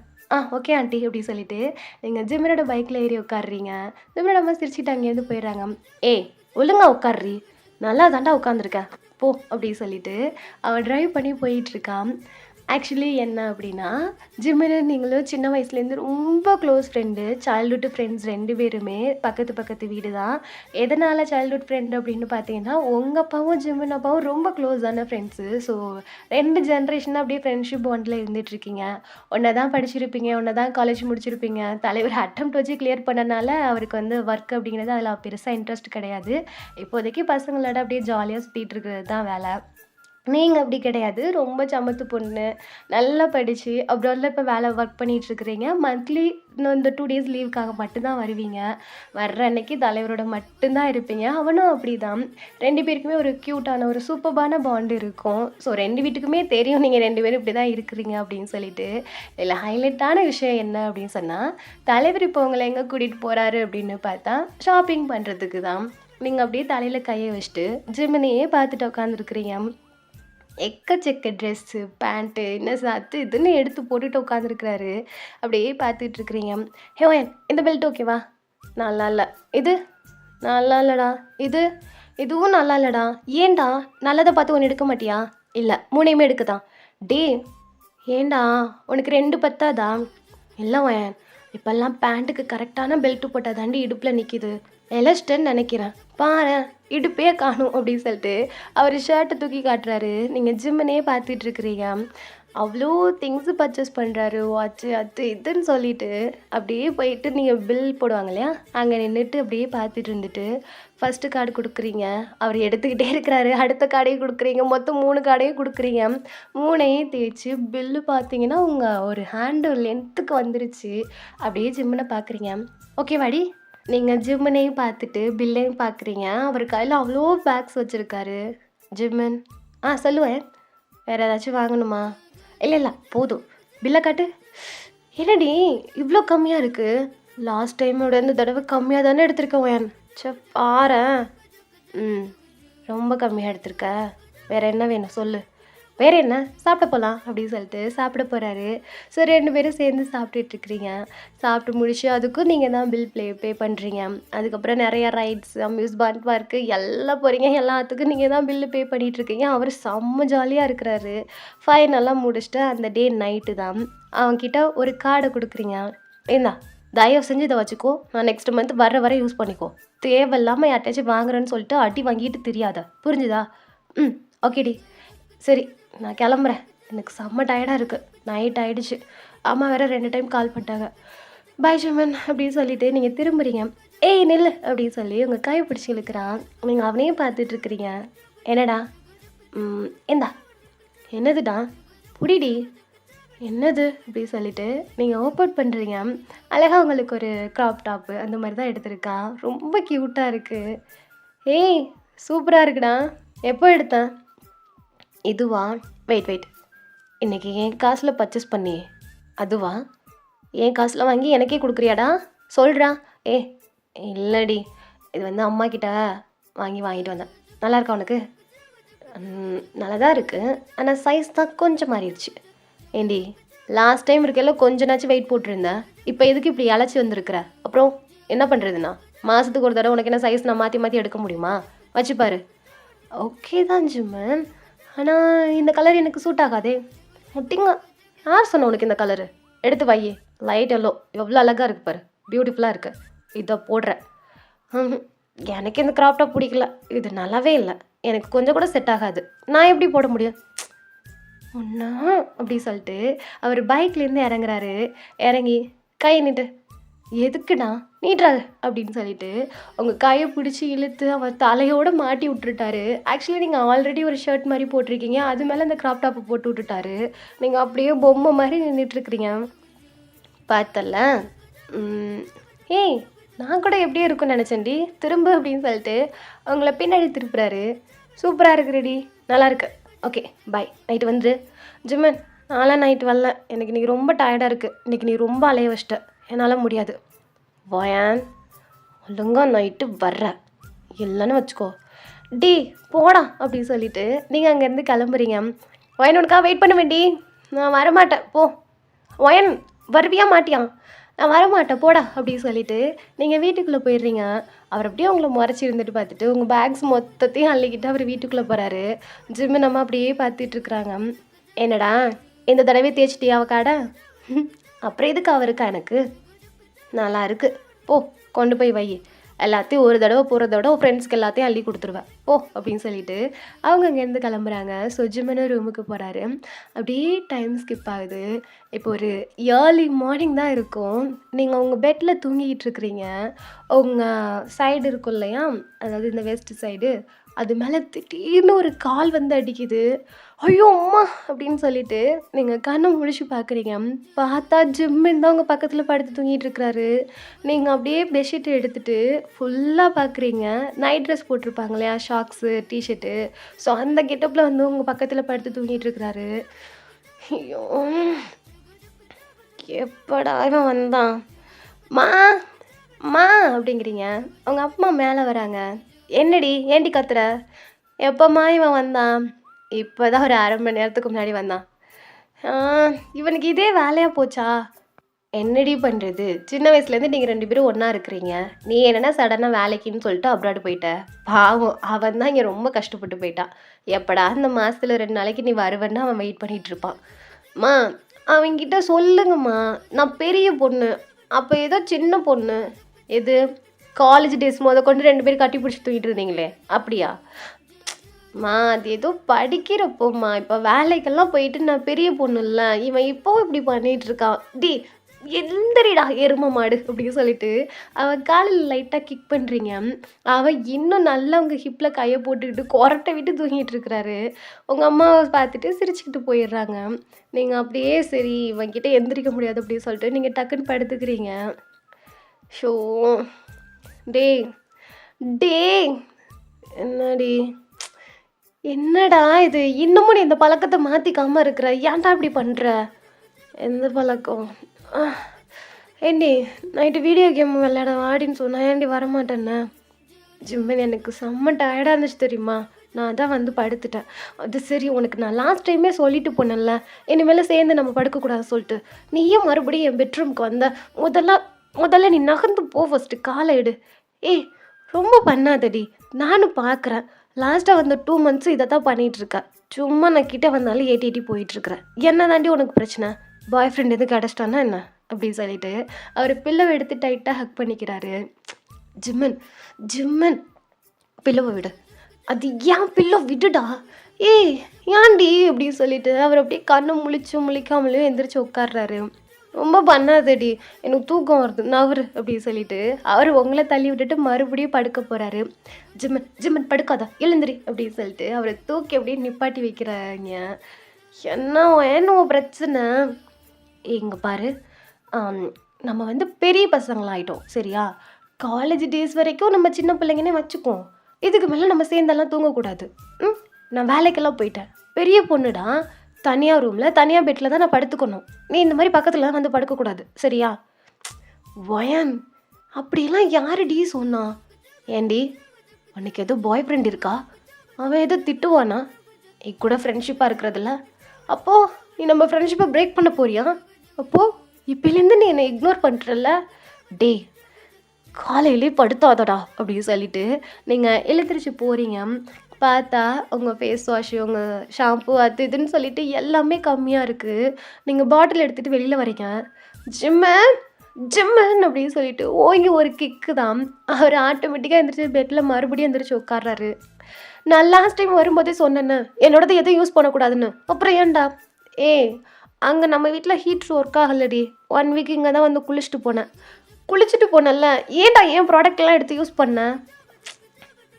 ஓகே ஆண்டி அப்படி சொல்லிட்டு நீங்கள் ஜிம்மினோட பைக்கில் ஏறி உட்காடுறீங்க. ஜிம்மினோட அம்மா சிரிச்சிட்டு அங்கேருந்து போயிடுறாங்க. ஒழுங்கா உட்காடுறி, நல்லா தாண்டா உட்காந்துருக்க போ அப்படி சொல்லிட்டு அவள் ட்ரைவ் பண்ணி போயிட்டுருக்கான். ஆக்சுவலி என்ன அப்படின்னா, ஜிம்மின்னு நீங்களும் சின்ன வயசுலேருந்து ரொம்ப க்ளோஸ் ஃப்ரெண்டு. சைல்ட்ஹுட் ஃப்ரெண்ட்ஸ் 2 பேருமே பக்கத்து பக்கத்து வீடு தான். எதனால் சைல்ட்ஹுட் ஃப்ரெண்டு அப்படின்னு பார்த்தீங்கன்னா, உங்கள் அப்பாவும் ஜிம்மின் அப்பாவும் ரொம்ப க்ளோஸான ஃப்ரெண்ட்ஸு. ஸோ 2 ஜென்ரேஷனாக அப்படியே ஃப்ரெண்ட்ஷிப் பாண்டில் இருந்துகிட்ருக்கீங்க. ஒன்றை தான் படிச்சிருப்பீங்க, ஒன்றை தான் காலேஜ் முடிச்சிருப்பீங்க. தலைவர் அட்டெம்ப்ட் வச்சு கிளியர் பண்ணனால அவருக்கு வந்து ஒர்க் அப்படிங்கிறது அதில் பெருசாக இன்ட்ரெஸ்ட் கிடையாது. இப்போதைக்கு பசங்களோட அப்படியே ஜாலியாக சுற்றிட்டு இருக்கிறது தான் வேலை. நீங்கள் அப்படி கிடையாது. ரொம்ப சமத்து பொண்ணு. நல்லா படித்து அப்ராடில் இப்போ வேலை ஒர்க் பண்ணிகிட்ருக்கிறீங்க. மந்த்லி இந்த 2 டேஸ் லீவுக்காக மட்டும்தான் வருவீங்க. வர்ற அன்னைக்கு தலைவரோட மட்டும்தான் இருப்பீங்க. அவனும் அப்படி தான். 2 பேருக்குமே ஒரு க்யூட்டான ஒரு சூப்பர்பான பாண்ட் இருக்கும். ஸோ 2 வீட்டுக்குமே தெரியும் நீங்கள் 2 பேரும் இப்படி தான் இருக்கிறீங்க அப்படின்னு சொல்லிட்டு. இதில் ஹைலைட்டான விஷயம் என்ன அப்படின்னு சொன்னால், தலைவர் இப்போ உங்களை எங்கே கூட்டிகிட்டு போகிறாரு அப்படின்னு பார்த்தா ஷாப்பிங் பண்ணுறதுக்கு தான். நீங்கள் அப்படியே தலையில் கையை வச்சுட்டு ஜிம்மினையே பார்த்துட்டு உட்காந்துருக்குறீங்க. எக்கச்சக்க ட்ரெஸ்ஸு, பேண்ட்டு, இன்னஸ் அது இதுன்னு எடுத்து போட்டுட்டு உட்காந்துருக்குறாரு. அப்படியே பார்த்துட்ருக்குறீங்க. ஓயன் இந்த பெல்ட் ஓகேவா? நல்லா இல்லை. இது நல்லா இல்லைடா. இதுவும் நல்லா இல்லைடா. ஏன்டா நல்லதை பார்த்து ஒன்று எடுக்க மாட்டியா? இல்லை 3யுமே எடுக்குதான். ஏன்டா உனக்கு 2 பத்தாதா? இல்லை ஓயன், இப்போல்லாம் பேண்ட்டுக்கு கரெக்டான பெல்ட்டு போட்டால் தாண்டி இடுப்பில் நிற்கிது. எலஸ்டன்னு நினைக்கிறேன். பாரு இடுப்பே காணும் அப்படின்னு சொல்லிட்டு அவர் ஷர்ட்டை தூக்கி காட்டுறாரு. நீங்கள் ஜிம்முனே பார்த்துட்ருக்குறீங்க. அவ்வளோ திங்ஸு பர்ச்சேஸ் பண்ணுறாரு. வாட்ச்சு அது இதுன்னு சொல்லிட்டு அப்படியே போயிட்டு நீங்கள் பில் போடுவாங்க இல்லையா, அங்கே நின்றுட்டு அப்படியே பார்த்துட்டு இருந்துட்டு ஃபஸ்ட்டு கார்டு கொடுக்குறீங்க. அவர் எடுத்துக்கிட்டே இருக்கிறாரு. அடுத்த கார்டையும் கொடுக்குறீங்க. மொத்தம் 3 கார்டையும் கொடுக்குறீங்க. 3ஐயும் தேய்ச்சி பில்லு பார்த்தீங்கன்னா உங்கள் ஒரு ஹேண்டு லென்த்துக்கு வந்துருச்சு. அப்படியே ஜிம்முனை பார்க்குறீங்க. ஓகேவாடி? நீங்கள் ஜிம்முனையும் பார்த்துட்டு பில்லையும் பார்க்குறீங்க. அவர் கையில் அவ்வளோ பேக்ஸ் வச்சுருக்காரு. ஜிம்மன் சொல்லுவேன். வேறு ஏதாச்சும் வாங்கணுமா? இல்லை போதும். பில்லை காட்டு. என்னடி இவ்வளோ கம்மியாக இருக்குது? லாஸ்ட் டைமோட இந்த தடவை கம்மியாக தானே எடுத்திருக்கேன் வேன். பாரேன். ரொம்ப கம்மியாக எடுத்திருக்க. வேறு என்ன வேணும் சொல்லு. வேறு என்ன? சாப்பிட போகலாம் அப்படின்னு சொல்லிட்டு சாப்பிட போகிறாரு. ஸோ 2 பேரும் சேர்ந்து சாப்பிட்டுட்ருக்குறீங்க. சாப்பிட்டு முடிச்சு அதுக்கும் நீங்கள் தான் பில் பே பண்ணுறீங்க. அதுக்கப்புறம் நிறையா ரைட்ஸ், அம்யூஸ்மெண்ட் பார்க்கு எல்லாம் போகிறீங்க. எல்லாத்துக்கும் நீங்கள் தான் பில்லு பே பண்ணிகிட்ருக்கீங்க. அவர் செம்ம ஜாலியாக இருக்கிறாரு. ஃபைனலாக முடிச்சுட்டு அந்த டே நைட்டு தான் அவன்கிட்ட ஒரு கார்டை கொடுக்குறீங்க. ஏந்தா தயவு செஞ்சு இதை வச்சுக்கோ, நான் நெக்ஸ்ட் மந்த் வர யூஸ் பண்ணிக்கோ. தேவையில்லாமல் யார்ட்டாச்சும் வாங்குறேன்னு சொல்லிட்டு அடி வாங்கிட்டு தெரியாத, புரிஞ்சுதா? ஓகேடி, சரி நான் கிளம்புறேன். எனக்கு செம்ம டயர்டாக இருக்குது. நைட் ஆகிடுச்சு. அம்மா வேறு 2 டைம் கால் பண்ணிட்டாங்க. பாய் ஜிம்மன் அப்படின்னு சொல்லிட்டு நீங்கள் திரும்புறீங்க. நில்லு அப்படின்னு சொல்லி உங்கள் கை பிடிச்சி இழுக்கிறான். நீங்கள் அவனையும் பார்த்துட்ருக்குறீங்க. என்னடா? இந்தா. என்னதுடா? புடிடி. என்னது அப்படி சொல்லிட்டு நீங்கள் ஓப்பன் பண்ணுறீங்க. அழகாக உங்களுக்கு ஒரு க்ராப் டாப்பு அந்த மாதிரி தான் எடுத்திருக்கா. ரொம்ப க்யூட்டாக இருக்குது. சூப்பராக இருக்குடா. எப்போ எடுத்தேன்? இதுவா? வெயிட் இன்றைக்கி என் காசில் பர்ச்சேஸ் பண்ணி அதுவா? என் காசில் வாங்கி எனக்கே கொடுக்குறியாடா? சொல்கிறா. இல்லைடி, இது வந்து அம்மா கிட்ட வாங்கிட்டு வந்தேன். நல்லா இருக்கா உனக்கு? நல்லா தான் இருக்குது. ஆனால் சைஸ் தான் கொஞ்சம் மாறிடுச்சு. ஏண்டி லாஸ்ட் டைம் இருக்கையில் கொஞ்சனாச்சும் வெயிட் போட்டிருந்தேன். இப்போ எதுக்கு இப்படி இழைச்சி வந்திருக்கிற? அப்புறம் என்ன பண்ணுறதுண்ணா? மாதத்துக்கு ஒரு தடவை உனக்கு என்ன சைஸ் நான் மாற்றி எடுக்க முடியுமா? வச்சுப்பாரு. ஓகே தான் ஜிம்மன், ஆனால் இந்த கலர் எனக்கு சூட் ஆகாதே. முட்டிங்க. யார் சொன்ன உனக்கு இந்த கலரு? எடுத்து வையே. லைட் எல்லோ எவ்வளோ அழகாக இருக்குது பாரு. பியூட்டிஃபுல்லாக இருக்குது. இதை போடுறேன். எனக்கு இந்த கிராப் டாப் பிடிக்கல. இது நல்லாவே இல்லை. எனக்கு கொஞ்சம் கூட செட் ஆகாது. நான் எப்படி போட முடியும்? ஒன்றா அப்படி சொல்லிட்டு அவர் பைக்லேருந்து இறங்குறாரு. இறங்கி கை நீட்டு. எதுக்குடா நீட்டுறாரு அப்படின்னு சொல்லிட்டு உங்கள் கையை பிடிச்சி இழுத்து அவர் தலையோடு மாட்டி விட்டுட்டாரு. ஆக்சுவலி நீங்கள் ஆல்ரெடி ஒரு ஷர்ட் மாதிரி போட்டிருக்கீங்க. அது மேலே அந்த க்ராப் டாப்பை போட்டு விட்டுட்டாரு. நீங்கள் அப்படியே பொம்மை மாதிரி நின்றுட்டுருக்குறீங்க. பார்த்தல. நான் கூட எப்படியே இருக்குன்னு நினச்சேன்டி. திரும்ப அப்படின்னு சொல்லிட்டு அவங்கள பின்னாடி திருப்புறாரு. சூப்பராக இருக்குடி, நல்லா இருக்கு. Okay bye. நைட்டு வந்துரு. ஜிம்மன் நான்லாம் நைட்டு வரல. எனக்கு இன்றைக்கி ரொம்ப டயர்டாக இருக்குது. இன்றைக்கி நீ ரொம்ப அலைய வச்சிட்ட. என்னால் முடியாது. வயான் ஒழுங்கா நைட்டு வர்ற இல்லைன்னு வச்சுக்கோ, டேய் போடா அப்படின்னு சொல்லிட்டு நீங்கள் அங்கேருந்து கிளம்புறீங்க. ஒயன் உனக்காக வெயிட் பண்ண வேண்டி, நான் வரமாட்டேன் போ. ஒயன் வருவியா மாட்டியா, நான் வரமாட்டேன் போடா அப்படின்னு சொல்லிட்டு நீங்கள் வீட்டுக்குள்ளே போயிடுறீங்க. அவர் அப்படியே உங்களை முறைச்சி இருந்துட்டு பார்த்துட்டு உங்கள் பேக்ஸ் மொத்தத்தையும் அள்ளிக்கிட்டு அவர் வீட்டுக்குள்ளே போகிறாரு. ஜிம்மு நம்ம அப்படியே பார்த்துட்டு இருக்கிறாங்க. என்னடா இந்த தடவை தேய்ச்சிட்டியா அவ கடை? அப்புறம் எதுக்கு அவருக்கா எனக்கு, நல்லா இருக்கு போ, கொண்டு போய் வை, எல்லாத்தையும் ஒரு தடவை போகிறதோட ஃப்ரெண்ட்ஸ்க்கு எல்லாத்தையும் அள்ளி கொடுத்துருவேன் போ அப்படின்னு சொல்லிட்டு அவங்க அங்கேருந்து கிளம்புறாங்க. ஸோ ஜிம்மனு ரூமுக்கு போகிறாரு. அப்படியே டைம் ஸ்கிப் ஆகுது. இப்போ ஒரு ஏர்லி மார்னிங் தான் இருக்கும். நீங்கள் உங்கள் பெட்டில் தூங்கிக்கிட்டு இருக்கிறீங்க. உங்கள் சைடு இருக்கும் இல்லையா, அதாவது இந்த வெஸ்ட் சைடு, அது மேலே திடீர்னு ஒரு கால் வந்து அடிக்குது. ஐயோ அம்மா அப்படின்னு சொல்லிட்டு நீங்கள் கண்ணை முழிச்சு பார்க்குறீங்க. பார்த்தா ஜிம்மின் தான் உங்கள் பக்கத்தில் படுத்து தூங்கிட்டு இருக்கிறாரு. நீங்கள் அப்படியே பெட்ஷீட் எடுத்துட்டு ஃபுல்லாக பார்க்குறீங்க. நைட் ட்ரெஸ் போட்டிருப்பாங்க இல்லையா, ஷாக்ஸு டிஷர்ட்டு, ஸோ அந்த கெட்டப்பில் வந்து உங்கள் பக்கத்தில் படுத்து தூங்கிட்டு இருக்கிறாரு. ஐயோ எப்படா இவன் வந்தான், மா மா அப்படிங்கிறீங்க. அவங்க அப்பா மேலே வராங்க. என்னடி ஏண்டி கத்துற, எப்போம்மா இவன் வந்தான்? இப்போ தான் ஒரு அரை மணி நேரத்துக்கு முன்னாடி வந்தான். இவனுக்கு இதே வேலையாக போச்சா? என்னடி பண்ணுறது, சின்ன வயசுலேருந்து நீங்கள் 2 பேரும் ஒன்றா இருக்கிறீங்க. நீ என்னென்னா சடனாக வேலைக்குன்னு சொல்லிட்டு அப்ராடு போயிட்ட. பாவம் அவன் தான் இங்கே ரொம்ப கஷ்டப்பட்டு போயிட்டான். எப்படா இந்த மாதத்தில் 2 நாளைக்கு நீ வருவேன்னு அவன் வெயிட் பண்ணிகிட்டு இருப்பான். மா அவன்கிட்ட சொல்லுங்கம்மா, நான் பெரிய பொண்ணு, அப்போ ஏதோ சின்ன பொண்ணு. எது காலேஜ் டேஸ் கொண்டு 2 பேரும் கட்டி பிடிச்சி தூக்கிட்டு இருந்தீங்களே அப்படியா? மா அது ஏதோ படிக்கிறப்போம்மா, இப்போ வேலைக்கெல்லாம் போயிட்டு நான் பெரிய பொண்ணு இல்லை, இவன் இப்போவும் இப்படி பண்ணிட்டு இருக்கான். டி எந்தரிடா எரும மாடு அப்படின்னு சொல்லிட்டு அவன் காலில் லைட்டாக கிக் பண்ணுறீங்க. அவன் இன்னும் நல்லா உங்கள் ஹிப்பில் கையை போட்டுக்கிட்டு கொரட்டை விட்டு தூங்கிட்டு இருக்கிறாரு. உங்கள் அம்மாவை பார்த்துட்டு சிரிச்சுக்கிட்டு போயிடுறாங்க. நீங்கள் அப்படியே சரி இவன்கிட்ட எந்திரிக்க முடியாது அப்படின்னு சொல்லிட்டு நீங்கள் டக்குன்னு படுத்துக்கிறீங்க. ஷோ டேய் டேய் என்னடி, என்னடா இது, இன்னமும் நீ இந்த பழக்கத்தை மாற்றிக்காமல் இருக்கிற, ஏன்டா இப்படி பண்ணுற? எந்த பழக்கம்? ஏண்டி நைட்டு வீடியோ கேம் விளையாட வாடின்னு சொன்னால் ஏண்டி வரமாட்டேன்னு? ஜிம்மன் எனக்கு செம்ம டயர்டாக இருந்துச்சு தெரியுமா, நான் தான் வந்து படுத்துட்டேன். அது சரி, உனக்கு நான் லாஸ்ட் டைமே சொல்லிட்டு போனேன்ல இனிமேல் சேர்ந்து நம்ம படுக்கக்கூடாது சொல்லிட்டு, நீயும் மறுபடியும் என் பெட்ரூம்க்கு வந்த. முதல்ல நீ நகர்ந்து போ, ஃபஸ்ட்டு காலை எடு. ஏய் ரொம்ப பண்ணாதடி, நானும் பார்க்குறேன். லாஸ்ட்டாக வந்து 2 months இதை தான் பண்ணிகிட்ருக்கேன். சும்மா நான் கிட்டே வந்தாலும் ஏட்டி போயிட்டுருக்குறேன். என்ன தாண்டி உனக்கு பிரச்சனை? பாய் ஃப்ரெண்ட் எதுவும் கிடச்சிட்டானா என்ன அப்படின்னு சொல்லிட்டு அவர் பில்லவை எடுத்து டைட்டாக ஹக் பண்ணிக்கிறாரு. ஜிம்மன் பில்லவை விடு. அது ஏன் பில்லோ விடுடா, ஏய் ஏன்டி அப்படின்னு சொல்லிட்டு அவர் அப்படியே கண்ணை முழிக்காமலேயும் எந்திரிச்சு உட்கார்றாரு. ரொம்ப பண்ணாதடி, எனக்கு தூக்கம் வருது நவரு அப்படின்னு சொல்லிட்டு அவர் உங்களை தள்ளி விட்டுட்டு மறுபடியும் படுக்க போகிறாரு. ஜிம்மன் படுக்காதா, எழுந்திரி அப்படின்னு சொல்லிட்டு அவரை தூக்கி அப்படியே நிப்பாட்டி வைக்கிறாங்க. என்ன பிரச்சனை? இங்கே பாரு, நம்ம வந்து பெரிய பசங்களாயிட்டோம் சரியா, காலேஜ் டேஸ் வரைக்கும் நம்ம சின்ன பிள்ளைங்கன்னே வச்சுக்குவோம். இதுக்கு மேலே நம்ம சேர்ந்தெல்லாம் தூங்கக்கூடாது. நான் வேலைக்கெல்லாம் போயிட்டேன், பெரிய பொண்ணுடா, தனியாக ரூமில் தனியாக பெட்டில் தான் நான் படுத்துக்கணும். நீ இந்த மாதிரி பக்கத்தில் வந்து படுக்கக்கூடாது சரியா? ஒயன் அப்படிலாம் யாருடி சொன்னா? ஏண்டி உனக்கு ஏதோ பாய் ஃப்ரெண்ட் இருக்கா? அவன் ஏதோ திட்டுவானா? நீ கூட ஃப்ரெண்ட்ஷிப்பாக இருக்கிறதில்ல, அப்போது நீ நம்ம ஃப்ரெண்ட்ஷிப்பை பிரேக் பண்ண போறியா? அப்போது இப்போலேருந்து நீ என்னை இக்னோர் பண்ணுறல்ல? டே காலையிலே படுத்தாதடா அப்படின்னு சொல்லிட்டு நீங்கள் எழுந்திரிச்சு போகிறீங்க. பார்த்தா உங்கள் ஃபேஸ் வாஷு, உங்கள் ஷாம்பு, அது இதுன்னு சொல்லிட்டு எல்லாமே கம்மியாக இருக்குது. நீங்கள் பாட்டில் எடுத்துகிட்டு வெளியில் வரீங்க. ஜிம்மன் அப்படின்னு சொல்லிட்டு ஓங்கி ஒரு கிக்கு தான். அவர் ஆட்டோமேட்டிக்காக எழுந்திரிச்சு பெட்டில் மறுபடியும் எழுந்திரிச்சு உட்கார்றாரு. நான் லாஸ்ட் டைம் வரும்போதே சொன்னேன்னு என்னோடது எதுவும் யூஸ் பண்ணக்கூடாதுன்னு, அப்புறம் ஏன்டா? அங்கே நம்ம வீட்டில் ஹீட்ரு ஒர்க் ஆகலடி, 1 week இங்கே தான் வந்து குளிச்சுட்டு போனேன்ல, ஏன்டா ஏன் ப்ராடக்ட்லாம் எடுத்து யூஸ் பண்ணேன்?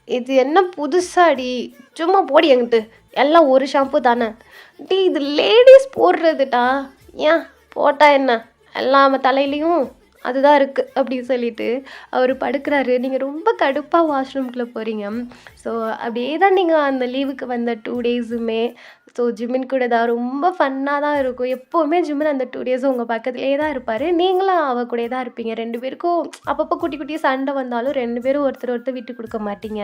இது என்ன புதுசாடி, சும்மா போடி என்கிட்ட, எல்லாம் ஒரு ஷாம்பு தானே டி, இது லேடிஸ் போடுறதுடா, ஏன் போட்டா என்ன, எல்லா தலையிலையும் அதுதான் இருக்குது அப்படின்னு சொல்லிட்டு அவர் படுக்கிறாரு. நீங்கள் ரொம்ப கடுப்பாக வாஷ்ரூம்குள்ளே போகிறீங்க. ஸோ அப்படியே தான் நீங்கள் அந்த லீவுக்கு வந்த 2 days ஸோ ஜிம்மின் கூட தான் ரொம்ப ஃபன்னாக தான் இருக்கும். எப்போவுமே ஜிம்மின் அந்த 2 டேஸும் உங்க பக்கத்திலேயே தான் இருப்பாரு. நீங்களும் அவ கூடயே தான் இருப்பீங்க. 2 பேருக்கும் அப்பப்போ குட்டி குட்டி சண்டை வந்தாலும் 2 பேரும் ஒருத்தர் ஒருத்தர் விட்டு கொடுக்க மாட்டீங்க.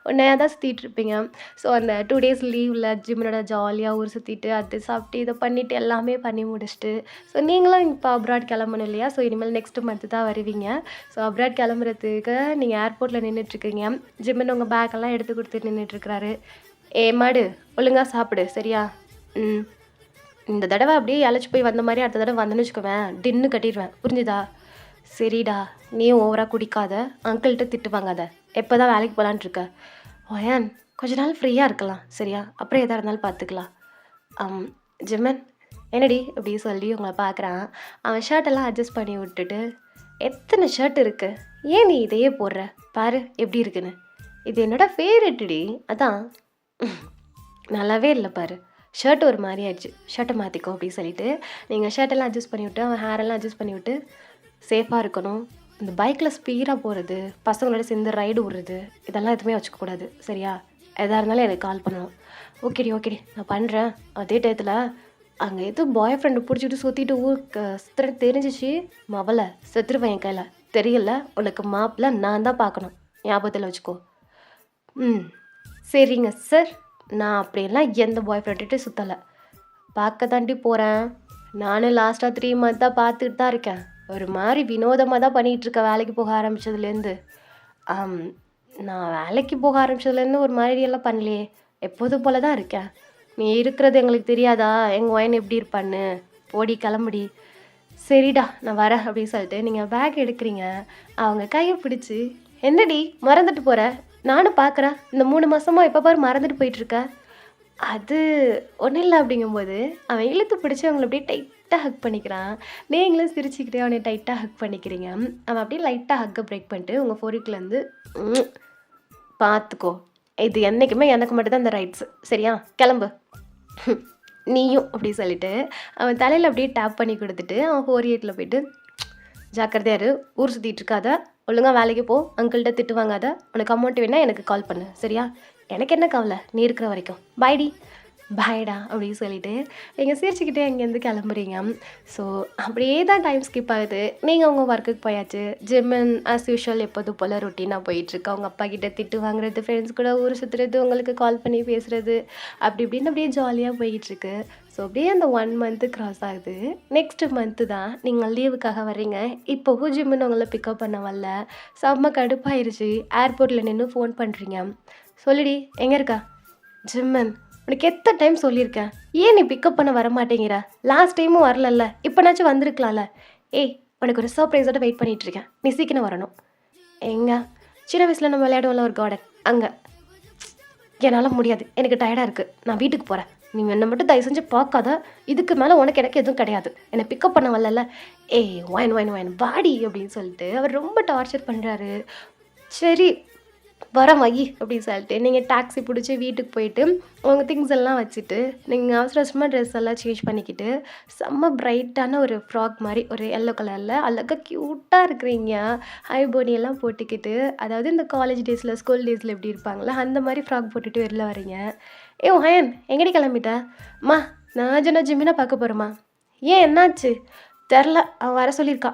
ஒன்னையா தான் சுத்திட்டு இருப்பீங்க. ஸோ அந்த 2 டேஸ் லீவ்ல ஜிம்மினோட ஜாலியா ஊர் சுத்திட்டு, அது சாப்பிட்டு, இதை பண்ணிட்டு எல்லாமே பண்ணி முடிச்சுட்டு, ஸோ நீங்களும் இப்போ அப்ராட் கிளம்பணும் இல்லையா? ஸோ இனிமேல் நெக்ஸ்ட் மந்த் தான் வருவீங்க. ஸோ அப்ராட் கிளம்புறதுக்கு நீங்கள் ஏர்போர்ட்டில் நின்றுட்டுருக்கீங்க. ஜிம்மின் உங்கள் பேக்கெல்லாம் எடுத்து கொடுத்துட்டு நின்றுட்டுருக்கிறாரு. ஏ மாடு, ஒழுங்கா சாப்பிடு சரியா? ம். இந்த தடவை அப்படியே இழைச்சி போய் வந்த மாதிரி அடுத்த தடவை வந்தேன்னு வச்சுக்கோவேன், டின்னு கட்டிடுவேன். புரிஞ்சுதா? சரிடா, நீயும் ஓவராக குடிக்காத, அங்கிள்கிட்ட திட்டு வாங்காத. எப்போ தான் வேலைக்கு போகலான்ட்டு இருக்க? ஒயன், கொஞ்ச நாள் ஃப்ரீயாக இருக்கலாம் சரியா? அப்புறம் எதாக இருந்தாலும் பார்த்துக்கலாம். ஜிம்மன், என்னடி அப்படி சொல்லி உங்களை பார்க்குறான். அவன் ஷர்ட்டெல்லாம் அட்ஜஸ்ட் பண்ணி விட்டுட்டு, எத்தனை ஷர்ட் இருக்கு, ஏன் நீ இதையே போடுற பாரு எப்படி இருக்குன்னு. இது என்னோட ஃபேவரெட்டுடி, அதான். நல்லாவே இல்லை பாரு, ஷர்ட் ஒரு மாதிரி ஆயிடுச்சு, ஷர்ட்டை மாற்றிக்கோ அப்படின்னு சொல்லிட்டு நீங்கள் ஷர்ட்டெல்லாம் அட்ஜஸ்ட் பண்ணி விட்டு, அவன் ஹேரெல்லாம் அட்ஜஸ்ட் பண்ணி விட்டு, சேஃபாக இருக்கணும். இந்த பைக்கில் ஸ்பீடாக போகிறது, பசங்களோட சேர்ந்து ரைடு விடுறது, இதெல்லாம் எதுவுமே வச்சுக்கக்கூடாது சரியா? எதாக இருந்தாலும் எனக்கு கால் பண்ணணும். ஓகேடி நான் பண்ணுறேன். அதே டயத்தில் அங்கே எதுவும் பாய் ஃப்ரெண்டு பிடிச்சிட்டு சுற்றிட்டு ஊருக்கு சுற்றுறது தெரிஞ்சிச்சு, மவளை செத்துருவேன் என் கையில். தெரியல, உனக்கு மாப்பிள்ள நான் தான் பார்க்கணும், ஞாபகத்தில் வச்சுக்கோ. ம், சரிங்க சார். நான் அப்படியெல்லாம் எந்த பாய் ஃப்ரெண்ட்கிட்டே சுற்றலை, பார்க்க தாண்டி போகிறேன். நானும் லாஸ்ட்டாக 3 மந்த்தாக பார்த்துட்டு தான் இருக்கேன். ஒரு மாதிரி வினோதமாக தான் பண்ணிகிட்ருக்கேன் வேலைக்கு போக ஆரம்பித்ததுலேருந்து. நான் வேலைக்கு போக ஆரம்பித்ததுலேருந்து ஒரு மாதிரி எல்லாம் பண்ணலையே, எப்போதும் போல தான் இருக்கேன். நீ இருக்கிறது எங்களுக்கு தெரியாதா, எங்கள் ஒயன் எப்படி இருப்பான்னு? போடி கிளம்புடி. சரிடா நான் வரேன் அப்படின்னு சொல்லிட்டு நீங்கள் பேக் எடுக்கிறீங்க. அவங்க கையை பிடிச்சி, என்னடி மறந்துட்டு போகிற, நானும் பார்க்குறேன் இந்த 3 மாதமாக எப்போ பாரு மறந்துட்டு போயிட்டுருக்க. அது ஒன்றும் இல்லை அப்படிங்கும்போது அவன் இழுத்து பிடிச்சி அவங்கள அப்படியே டைட்டாக ஹக் பண்ணிக்கிறான். நீங்களும் சிரிச்சுக்கிட்டே அவனை டைட்டாக ஹக் பண்ணிக்கிறீங்க. அவன் அப்படியே லைட்டாக ஹக்கை பிரேக் பண்ணிட்டு உங்கள் ஃபோரிக்லேருந்து, பார்த்துக்கோ, இது என்றைக்குமே எனக்கு மட்டும்தான் இந்த ரைட்ஸு சரியா? கிளம்பு நீயும் அப்படி சொல்லிட்டு அவன் தலையில் அப்படியே டேப் பண்ணி கொடுத்துட்டு அவன் 48 போயிட்டு, ஜாக்கிரதையாரு, ஊர் சுற்றிட்டு இருக்காத, ஒழுங்காக வேலைக்கு போ, அங்கிள்கிட்ட திட்டு வாங்காத, உனக்கு அமௌண்ட் வேணால் எனக்கு கால் பண்ணு சரியா? எனக்கு என்ன கவலை, நீ இருக்கிற வரைக்கும். பாய்டி. பாய்டா அப்படின்னு சொல்லிட்டு நீங்கள் சிரிச்சுக்கிட்டே அங்கேருந்து கிளம்புறீங்க. ஸோ அப்படியே தான் டைம் ஸ்கிப் ஆகுது. நீங்கள் உங்கள் ஒர்க்குக்கு போயாச்சு. ஜிம்மன் ஆஸ் யூஷுவல் எப்போதும் போல் ரொட்டீனாக போயிட்டுருக்கு. அவங்க அப்பா கிட்டே திட்டு வாங்குறது, ஃப்ரெண்ட்ஸ் கூட ஊர் சுற்றுறது, உங்களுக்கு கால் பண்ணி பேசுகிறது, அப்படி இப்படின்னு அப்படியே ஜாலியாக போயிட்டுருக்கு. ஸோ அப்படியே அந்த 1 மந்த்து க்ராஸ் ஆகுது. நெக்ஸ்ட் மந்த்து தான் நீங்கள் லீவுக்காக வர்றீங்க. இப்போவும் ஜிம்மன் உங்களை பிக்கப் பண்ண வரல. செம்ம கடுப்பாயிருச்சு. ஏர்போர்ட்டில் நின்று ஃபோன் பண்ணுறீங்க. சொல்லுடி எங்கே இருக்கா? ஜிம்மன், உனக்கு எத்தனை டைம் சொல்லியிருக்கேன், ஏன் நீ பிக்கப் பண்ண வர மாட்டேங்கிற? லாஸ்ட் டைமும் வரலல்ல, இப்போனாச்சும் வந்திருக்கலாம்ல. ஏய், உனக்கு ஒரு சர்ப்ரைஸோட வெயிட் பண்ணிகிட்ருக்கேன், நீ சீக்கிரம் வரணும். எங்கே? சின்ன வயசில் நம்ம விளையாடுவோம்ல ஒரு கார்டன், அங்கே. என்னால் முடியாது, எனக்கு டயர்டாக இருக்குது, நான் வீட்டுக்கு போகிறேன். நீ என்னை மட்டும் தயவு செஞ்சு பார்க்காத, இதுக்கு மேலே உனக்கு எனக்கு எதுவும் கிடையாது. என்னை பிக்கப் பண்ண வரல. ஏய் ஒயின் வாடி அப்படின்னு சொல்லிட்டு அவர் ரொம்ப டார்ச்சர் பண்ணுறாரு. சரி வரேன் வை அப்படின்னு சொல்லிட்டு நீங்கள் டாக்ஸி பிடிச்சி வீட்டுக்கு போயிட்டு உங்கள் திங்ஸ் எல்லாம் வச்சுட்டு நீங்கள் அவசர அவசரமாக ட்ரெஸ் எல்லாம் சேஞ்ச் பண்ணிக்கிட்டு செம்ம பிரைட்டான ஒரு ஃப்ராக் மாதிரி ஒரு எல்லோ கலரில் அழகாக க்யூட்டாக இருக்கிறீங்க. ஹை பாடியெல்லாம் போட்டுக்கிட்டு, அதாவது இந்த காலேஜ் டேஸில் ஸ்கூல் டேஸில் எப்படி இருப்பாங்களா அந்த மாதிரி ஃப்ராக் போட்டுட்டு வெளில வரீங்க. ஏ ஹயன், எங்கடி கிளம்பிட்டேம்மா? நான் ஜன ஜிம்மினா பார்க்க போகிறேம்மா. ஏன் என்னாச்சு? தெரில, அவன் வர சொல்லியிருக்கா.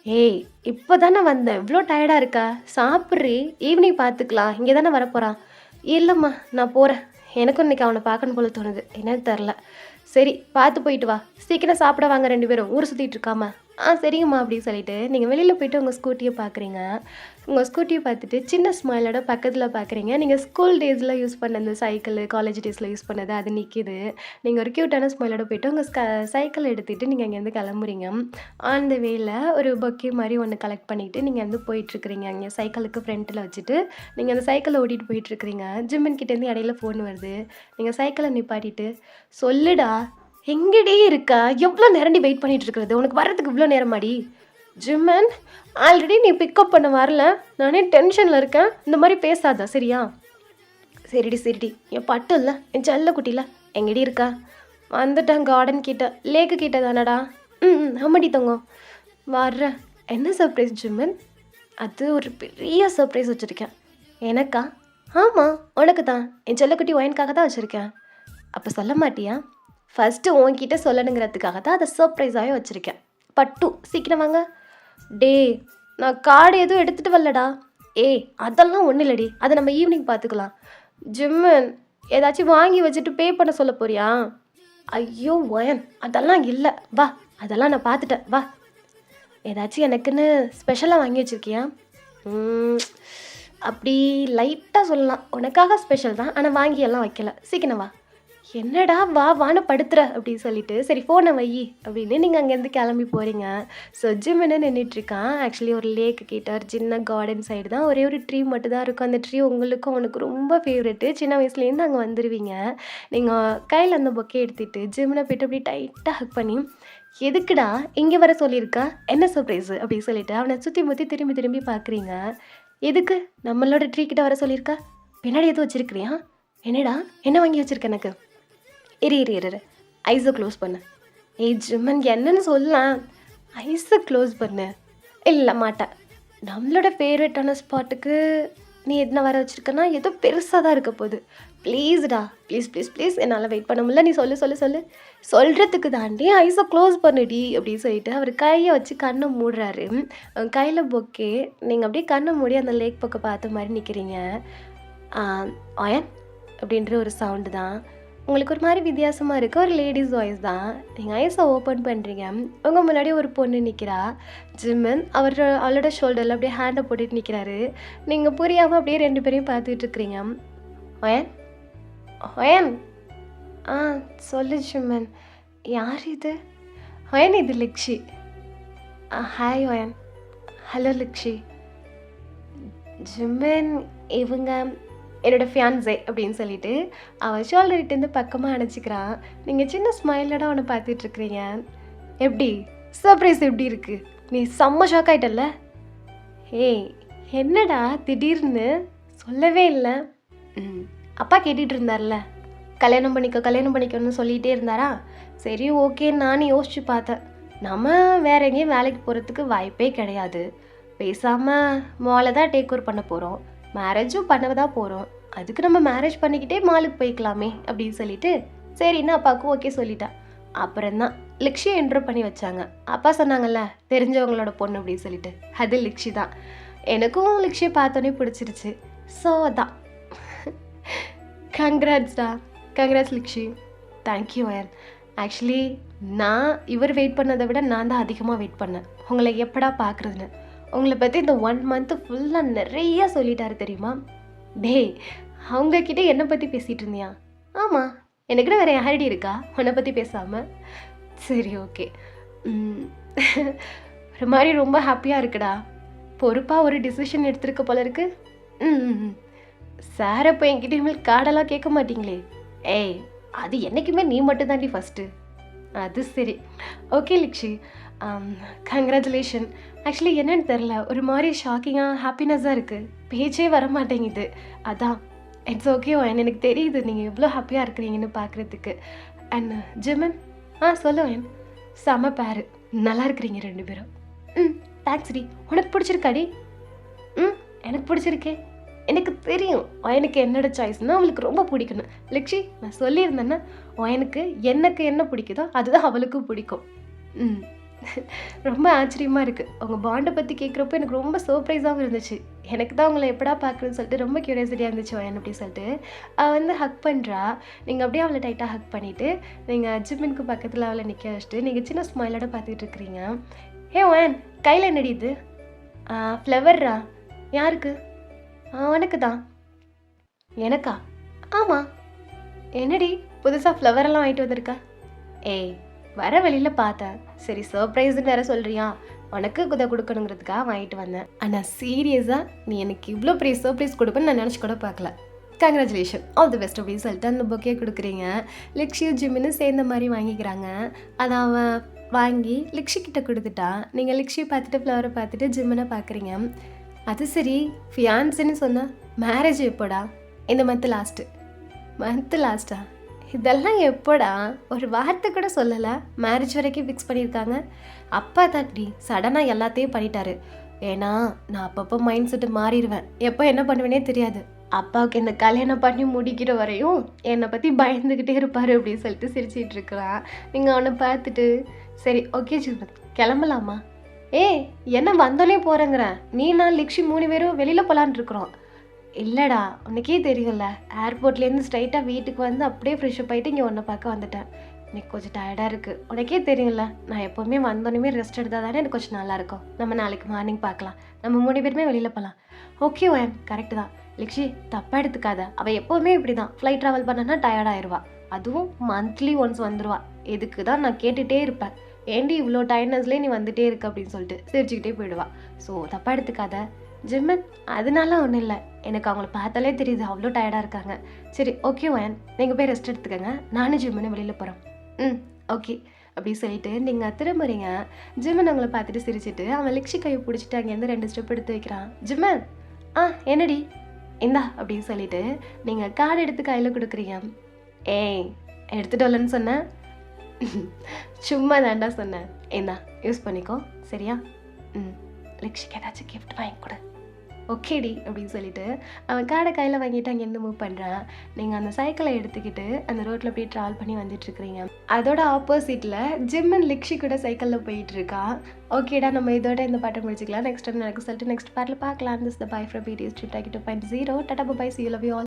ஏய், இப்போ தானே வந்தேன், இவ்வளோ டயர்டாக இருக்கா? சாப்பிட்றி, ஈவினிங் பார்த்துக்கலாம், இங்கே தானே வரப்போகிறான். இல்லைம்மா நான் போகிறேன், எனக்கும் இன்றைக்கி அவனை பார்க்கணும் போல தோணுது, என்னன்னு தெரில. சரி பார்த்து போயிட்டு வா, சீக்கிரம் சாப்பிட வாங்க 2 பேரும், ஊர் சுற்றிட்டு இருக்காமா. சரிங்கம்மா அப்படின்னு சொல்லிட்டு நீங்கள் வெளியில் போயிட்டு உங்கள் ஸ்கூட்டியை பார்க்குறீங்க. உங்கள் ஸ்கூட்டியை பார்த்துட்டு சின்ன ஸ்மைலோட பக்கத்தில் பார்க்குறீங்க. நீங்கள் ஸ்கூல் டேஸில் யூஸ் பண்ண அந்த சைக்கிள், காலேஜ் டேஸில் யூஸ் பண்ணது அது நிற்கிது. நீங்கள் ஒரு க்யூட்டான ஸ்மைலோட போயிட்டு உங்கள் சைக்கிள் எடுத்துகிட்டு நீங்கள் அங்கேருந்து கிளம்புறீங்க. அந்த வேல ஒரு பொக்கே மாதிரி ஒன்று கலெக்ட் பண்ணிவிட்டு நீங்கள் வந்து போயிட்டுருக்குறீங்க. அங்கே சைக்கிளுக்கு ஃப்ரண்ட்டில் வச்சுட்டு நீங்கள் அந்த சைக்கிளை ஓட்டிகிட்டு போயிட்டுருக்குறீங்க. ஜிம்மன் கிட்டேருந்து இடையில ஃபோன் வருது. நீங்கள் சைக்கிளை நிப்பாட்டிட்டு, சொல்லுடா எங்கடே இருக்கா, எவ்வளோ நேரண்டி வெயிட் பண்ணிகிட்டு இருக்கிறது, உனக்கு வர்றதுக்கு இவ்வளோ நேரமாடி? ஜிம்மன், ஆல்ரெடி நீ பிக்கப் பண்ண வரல, நானே டென்ஷனில் இருக்கேன், இந்த மாதிரி பேசாத சரியா? சரிடி, என் பட்டு இல்லை, என் செல்ல குட்டியில் எங்கடி இருக்கா? வந்துட்டேன் கார்டன் கிட்ட, லேக்கு கிட்ட தானடா. ஆமாடி தங்கம், வர்றேன். என்ன சர்ப்ரைஸ் ஜிம்மன்? அது ஒரு பெரிய சர்ப்ரைஸ் வச்சுருக்கேன். எனக்கா? ஆமாம் உனக்கு தான், என் செல்லக்குட்டி ஒயனுக்காக தான் வச்சுருக்கேன். அப்போ சொல்ல மாட்டியா? ஃபஸ்ட்டு உன்கிட்ட சொல்லணுங்கிறதுக்காக தான் அதை சர்ப்ரைஸாகவே வச்சுருக்கேன். பட்டு சீக்கிரம் வாங்க. டேய், நான் கார்டு எதுவும் எடுத்துகிட்டு வரலடா. ஏய், அதெல்லாம் ஒன்றும் இல்லடி, அதை நம்ம ஈவினிங் பார்த்துக்கலாம். ஜிம்மன், ஏதாச்சும் வாங்கி வச்சுட்டு பே பண்ண சொல்ல போறியா? ஐயோ ஒயன், அதெல்லாம் இல்லை, வா, அதெல்லாம் நான் பார்த்துட்டேன், வா. ஏதாச்சும் எனக்குன்னு ஸ்பெஷலாக வாங்கி வச்சுருக்கியா? அப்படி லைட்டாக சொல்லலாம், உனக்காக ஸ்பெஷல் தான், ஆனால் வாங்கி எல்லாம் வைக்கல. சீக்கிரம் வா. என்னடா வா வான்னு படுத்துற அப்படின்னு சொல்லிட்டு, சரி ஃபோனை வை அப்படின்னு நீங்கள் அங்கேருந்து கிளம்பி போகிறீங்க. ஸோ ஜிம்முன்னு நின்றுட்டுருக்கான். ஆக்சுவலி ஒரு லேக்கு கிட்ட ஒரு சின்ன கார்டன் சைடு தான், ஒரே ஒரு ட்ரீ மட்டும் தான் இருக்கும். அந்த ட்ரீ உங்களுக்கும் அவனுக்கு ரொம்ப ஃபேவரெட்டு. சின்ன வயசுலேருந்து அங்கே வந்துடுவீங்க. நீங்கள் கையில் அந்த பொக்கே எடுத்துகிட்டு ஜிம்முனை போய்ட்டு அப்படி டைட்டாக ஹக் பண்ணி, எதுக்குடா இங்கே வர சொல்லியிருக்கா, என்ன சர்ப்ரைஸு அப்படின்னு சொல்லிட்டு அவனை சுற்றி முற்றி திரும்பி திரும்பி பார்க்குறீங்க. எதுக்கு நம்மளோட ட்ரீ கிட்ட வர சொல்லியிருக்கா? பின்னாடி எதுவும் வச்சுருக்கிறியா? என்னடா என்ன வாங்கி வச்சுருக்க எனக்கு? இரு ஐஸை க்ளோஸ் பண்ணு. ஏய் ஜிம்மன், என்னன்னு சொல்லலாம். ஐஸை க்ளோஸ் பண்ணு. இல்லை மாட்டேன். நம்மளோட ஃபேவரட்டான ஸ்பாட்டுக்கு நீ என்ன வர வச்சுருக்கன்னா ஏதோ பெருசாக தான் இருக்க போகுது. ப்ளீஸ்டா, ப்ளீஸ் என்னால் வெயிட் பண்ண முடியல. நீ சொல்லு சொல்கிறதுக்கு தாண்டி ஐஸை க்ளோஸ் பண்ணுடி அப்படின்னு சொல்லிட்டு அவர் கையை வச்சு கண்ணை மூடுறாரு. கையில் பொக்கே, நீங்கள் அப்படியே கண்ணை மூடி அந்த லேக் பக்கம் பார்த்த மாதிரி நிற்கிறீங்க. ஆயன் அப்படின்ற ஒரு சவுண்டு தான் உங்களுக்கு ஒரு மாதிரி வித்தியாசமாக இருக்குது. ஒரு லேடிஸ் வாய்ஸ் தான். நீங்கள் ஐஸை ஓப்பன் பண்ணுறீங்க. உங்கள் முன்னாடி ஒரு பொண்ணு நிற்கிறா. ஜிம்மன் அவளோட ஷோல்டரில் அப்படியே ஹேண்டை போட்டுட்டு நிற்கிறாரு. நீங்கள் புரியாமல் அப்படியே 2 பேரையும் பார்த்துட்ருக்குறீங்க. ஒயன் ஒயன் சொல்லு ஜிம்மன். யார் இது? ஒயன், இது லிக்ஷி. ஹாய் ஒயன். ஹலோ லிக்ஷி. ஜிம்மன், இவங்க என்னோடய ஃபியான்ஸே அப்படின்னு சொல்லிட்டு அவன் ஷோல்டர்கிட்டேருந்து பக்கமாக அணைச்சிக்கிறான். நீங்கள் சின்ன ஸ்மைலோட அவனை பார்த்துட்ருக்குறீங்க. எப்படி சர்ப்ரைஸ் எப்படி இருக்குது? நீ செம்ம ஷாக் ஆகிட்டல்ல? ஏய், என்னடா திடீர்னு சொல்லவே இல்லை? அப்பா கேட்டுட்டு இருந்தார்ல, கல்யாணம் பண்ணிக்கணும்னு சொல்லிகிட்டே இருந்தாரா? சரி ஓகே, நானும் யோசிச்சு பார்த்தேன். நம்ம வேற எங்கேயும் வேலைக்கு போகிறதுக்கு வாய்ப்பே கிடையாது. பேசாமல் மாலை தான் டேக் ஓவர் பண்ண போகிறோம், மேரேஜும் பண்ணதான் போகிறோம். அதுக்கு நம்ம மேரேஜ் பண்ணிக்கிட்டே மாலுக்கு போய்க்கலாமே அப்படின்னு சொல்லிட்டு சரின்னு அப்பாவுக்கும் ஓகே சொல்லிட்டா. அப்புறம்தான் லிக்ஷியை என்ட்ரோ பண்ணி வச்சாங்க. அப்பா சொன்னாங்கல்ல, தெரிஞ்சவங்களோட பொண்ணு அப்படின்னு சொல்லிட்டு, அது லிக்ஷி தான். எனக்கும் லிக்ஷியை பார்த்தோன்னே பிடிச்சிருச்சு. ஸோ அதான். Congrats Likshi. Thank you Ayan. Actually நான் இவர் வெயிட் பண்ணதை விட நான் தான் அதிகமாக வெயிட் பண்ணேன், உங்களை எப்படா பார்க்குறதுன்னு. உங்களை பற்றி இந்த 1 மந்த்து ஃபுல்லாக நிறையா சொல்லிட்டாரு தெரியுமா? டேய், அவங்கக்கிட்ட என்னை பற்றி பேசிகிட்டு இருந்தியா? ஆமாம், எனக்கிட்ட வேறு யாரடி இருக்கா உன்னை பற்றி பேசாமல்? சரி ஓகே. ஒரு மாதிரி ரொம்ப ஹாப்பியாக இருக்குடா. பொறுப்பாக ஒரு டிசிஷன் எடுத்திருக்க போல இருக்கு. சார் அப்போ என்கிட்ட இனிமேல் கார்டெல்லாம் கேட்க மாட்டிங்களே? ஏய், அது என்றைக்குமே நீ மட்டும் தாண்டி ஃபஸ்ட்டு. அது சரி. Okay லிக்ஷி, congratulation. ஆக்சுவலி என்னன்னு தெரில, ஒரு மாதிரி ஷாக்கிங்காக ஹாப்பினஸ்ஸாக இருக்குது, பேச்சே வர மாட்டேங்குது. அதான் இட்ஸ் ஓகே ஒயன், எனக்கு தெரியுது நீங்கள் எவ்வளோ ஹாப்பியாக இருக்கிறீங்கன்னு பார்க்குறதுக்கு. அண்ட் ஜிம்மன், சொல்லுவேன், செம பேரு, நல்லா இருக்கிறீங்க 2 பேரும். தேங்க்ஸ்டி. உனக்கு பிடிச்சிருக்காடி? எனக்கு பிடிச்சிருக்கே. எனக்கு தெரியும் ஒயனுக்கு என்னோட சாய்ஸ்னால் அவளுக்கு ரொம்ப பிடிக்கணும். லிக்ஷி, நான் சொல்லியிருந்தேன்னா ஒயனுக்கு எனக்கு என்ன பிடிக்குதோ அதுதான் அவளுக்கும் பிடிக்கும். ரொம்ப ஆச்சரியமாக இருக்குது. உங்கள் பாண்டை பற்றி கேட்குறப்போ எனக்கு ரொம்ப சர்ப்ரைஸாகவும் இருந்துச்சு. எனக்கு தான் உங்களை எப்படா பார்க்குறதுன்னு சொல்லிட்டு ரொம்ப க்யூரியாசிட்டியாக இருந்துச்சு ஒயன் அப்படின்னு சொல்லிட்டு. அவள் வந்து ஹக் பண்ணுறா. நீங்கள் அப்படியே அவளை டைட்டாக ஹக் பண்ணிவிட்டு நீங்கள் ஜிம்மினுக்கு பக்கத்தில் அவளை நிற்க வச்சுட்டு நீங்கள் சின்ன ஸ்மைலோட பார்த்துக்கிட்டு இருக்கிறீங்க. ஹே ஒயன், கையில் என்னடி இது? ஃப்ளவர்ரா? யாருக்கு? உனக்கு தான். எனக்கா? ஆமாம். என்னடி புதுசாக ஃப்ளவரெல்லாம் வாங்கிட்டு வந்திருக்கா? ஏய், வர வழியில் பார்த்தேன், சரி சர்ப்ரைஸ்ன்னு வேறு சொல்கிறியா, உனக்கு இதை கொடுக்கணுங்கிறதுக்காக வாங்கிட்டு வந்தேன். ஆனால் சீரியஸாக நீ எனக்கு இவ்வளோ பெரிய சர்ப்ரைஸ் கொடுப்பேன்னு நான் நினச்சி கூட பார்க்கல. கங்க்ராச்சுலேஷன், ஆல் தி பெஸ்ட் அப்படின்னு சொல்லிட்டு அந்த பொக்கே கொடுக்குறீங்க. லிக்ஷியும் ஜிம்மின்னு சேர்ந்த மாதிரி வாங்கிக்கிறாங்க. அதை அவன் வாங்கி லிக்ஷி கிட்ட கொடுத்துட்டா. நீங்கள் லிக்ஷியை பார்த்துட்டு ஃப்ளவரை பார்த்துட்டு ஜிம்மினை பார்க்குறீங்க. அது சரி, ஃபியான்ஸுன்னு சொன்னால் மேரேஜ் எப்போடா? இந்த மந்த்து லாஸ்ட்டா? இதெல்லாம் எப்போடா? ஒரு வார்த்தை கூட சொல்லலை, மேரேஜ் வரைக்கும் ஃபிக்ஸ் பண்ணியிருக்காங்க. அப்பா தாண்டி சடனாக எல்லாத்தையும் பண்ணிட்டாரு. ஏன்னா நான் அப்பப்போ மைண்ட் செட்டு மாறிடுவேன், எப்போ என்ன பண்ணுவேனே தெரியாது. அப்பாவுக்கு இந்த கல்யாணம் பண்ணி முடிக்கிற வரையும் என்னை பற்றி பயந்துக்கிட்டே இருப்பார் அப்படின்னு சொல்லிட்டு சிரிச்சிட்டு இருக்கிறான். நீங்கள் அவனை பார்த்துட்டு சரி ஓகே ஜிம்மன் கிளம்பலாமா? ஏய் என்ன வந்தோடனே போகிறேங்கிறேன், நீ நான் லிக்ஷி 3 பேரும் வெளியில் போகலான் இருக்கிறோம். இல்லைடா உனக்கே தெரியும்ல, ஏர்போர்ட்லேருந்து ஸ்ட்ரைட்டாக வீட்டுக்கு வந்து அப்படியே ஃப்ரெஷ்அப் ஆகிட்டு இங்கே உன்னை பார்க்க வந்துட்டேன். எனக்கு கொஞ்சம் டயர்டாக இருக்குது, உனக்கே தெரியும்ல நான் எப்போவுமே வந்தோடனே ரெஸ்ட் எடுத்தால் தானே எனக்கு கொஞ்சம் நல்லாயிருக்கும். நம்ம நாளைக்கு மார்னிங் பார்க்கலாம், நம்ம 3 பேருமே வெளியில் போகலாம். ஓகே ஓஎம் கரெக்டு தான் லிக்ஷி, தப்பாக எடுத்துக்காத. அவள் எப்போவுமே இப்படி தான், ஃப்ளைட் ட்ராவல் பண்ணனா டயர்டாயிருவா, அதுவும் மந்த்லி ஒன்ஸ் வந்துடுவா. எதுக்கு தான் நான் கேட்டுகிட்டே இருப்பேன், ஏண்டி இவ்வளோ டயர்னஸ்லேயே நீ வந்துட்டே இருக்க அப்படின்னு சொல்லிட்டு சிரிச்சுக்கிட்டே போயிடுவா. ஸோ தப்பாக எடுத்துக்காத ஜிம்மன். அதனால ஒன்றும் இல்லை, எனக்கு அவங்கள பார்த்தாலே தெரியுது அவ்வளோ டயர்டாக இருக்காங்க. சரி ஓகே ஒயன், நீங்கள் போய் ரெஸ்ட் எடுத்துக்கங்க, நானும் ஜிம்மனு வெளியில் போகிறோம். ஓகே அப்படி சொல்லிட்டு நீங்கள் திரும்புறீங்க. ஜிம்மன் அவங்கள பார்த்துட்டு சிரிச்சிட்டு அவன் லிக்ஷி கையை பிடிச்சிட்டு அங்கேருந்து 2 ஸ்டெப் எடுத்து வைக்கிறான். ஜிம்மன் என்னடி இந்தா அப்படின்னு சொல்லிட்டு நீங்கள் கார்டு எடுத்து கையில் கொடுக்குறீங்க. ஏய் எடுத்துட்டு வரலன்னு சொன்னேன், சும்மா தாண்டா சொன்னேன், இந்தா யூஸ் பண்ணிக்கோ சரியா? லிக்ஷிக்கு ஏதாச்சும் கிஃப்ட் வாங்கி கொடு. ஓகேடி அப்படின்னு சொல்லிட்டு அவன் கார்டை கையில் வாங்கிட்டு அங்கேருந்து மூவ் பண்ணுறான். நீங்கள் அந்த சைக்கிளை எடுத்துக்கிட்டு அந்த ரோட்டில் அப்படியே ட்ராவல் பண்ணி வந்துட்டுருக்கிறீங்க. அதோட ஆப்போசிட்டில் ஜிம்மன் லிக்ஷி கூட சைக்கிளில் போயிட்டுருக்கா. ஓகேடா நம்ம இதோட இந்த பாட்டை முடிச்சுக்கலாம். நெக்ஸ்ட் டைம் எனக்கு சொல்லிட்டு நெக்ஸ்ட் பாட்டில் பார்க்கலாம். This the bye from BTS 2.0. Tata bye, see you, love you all.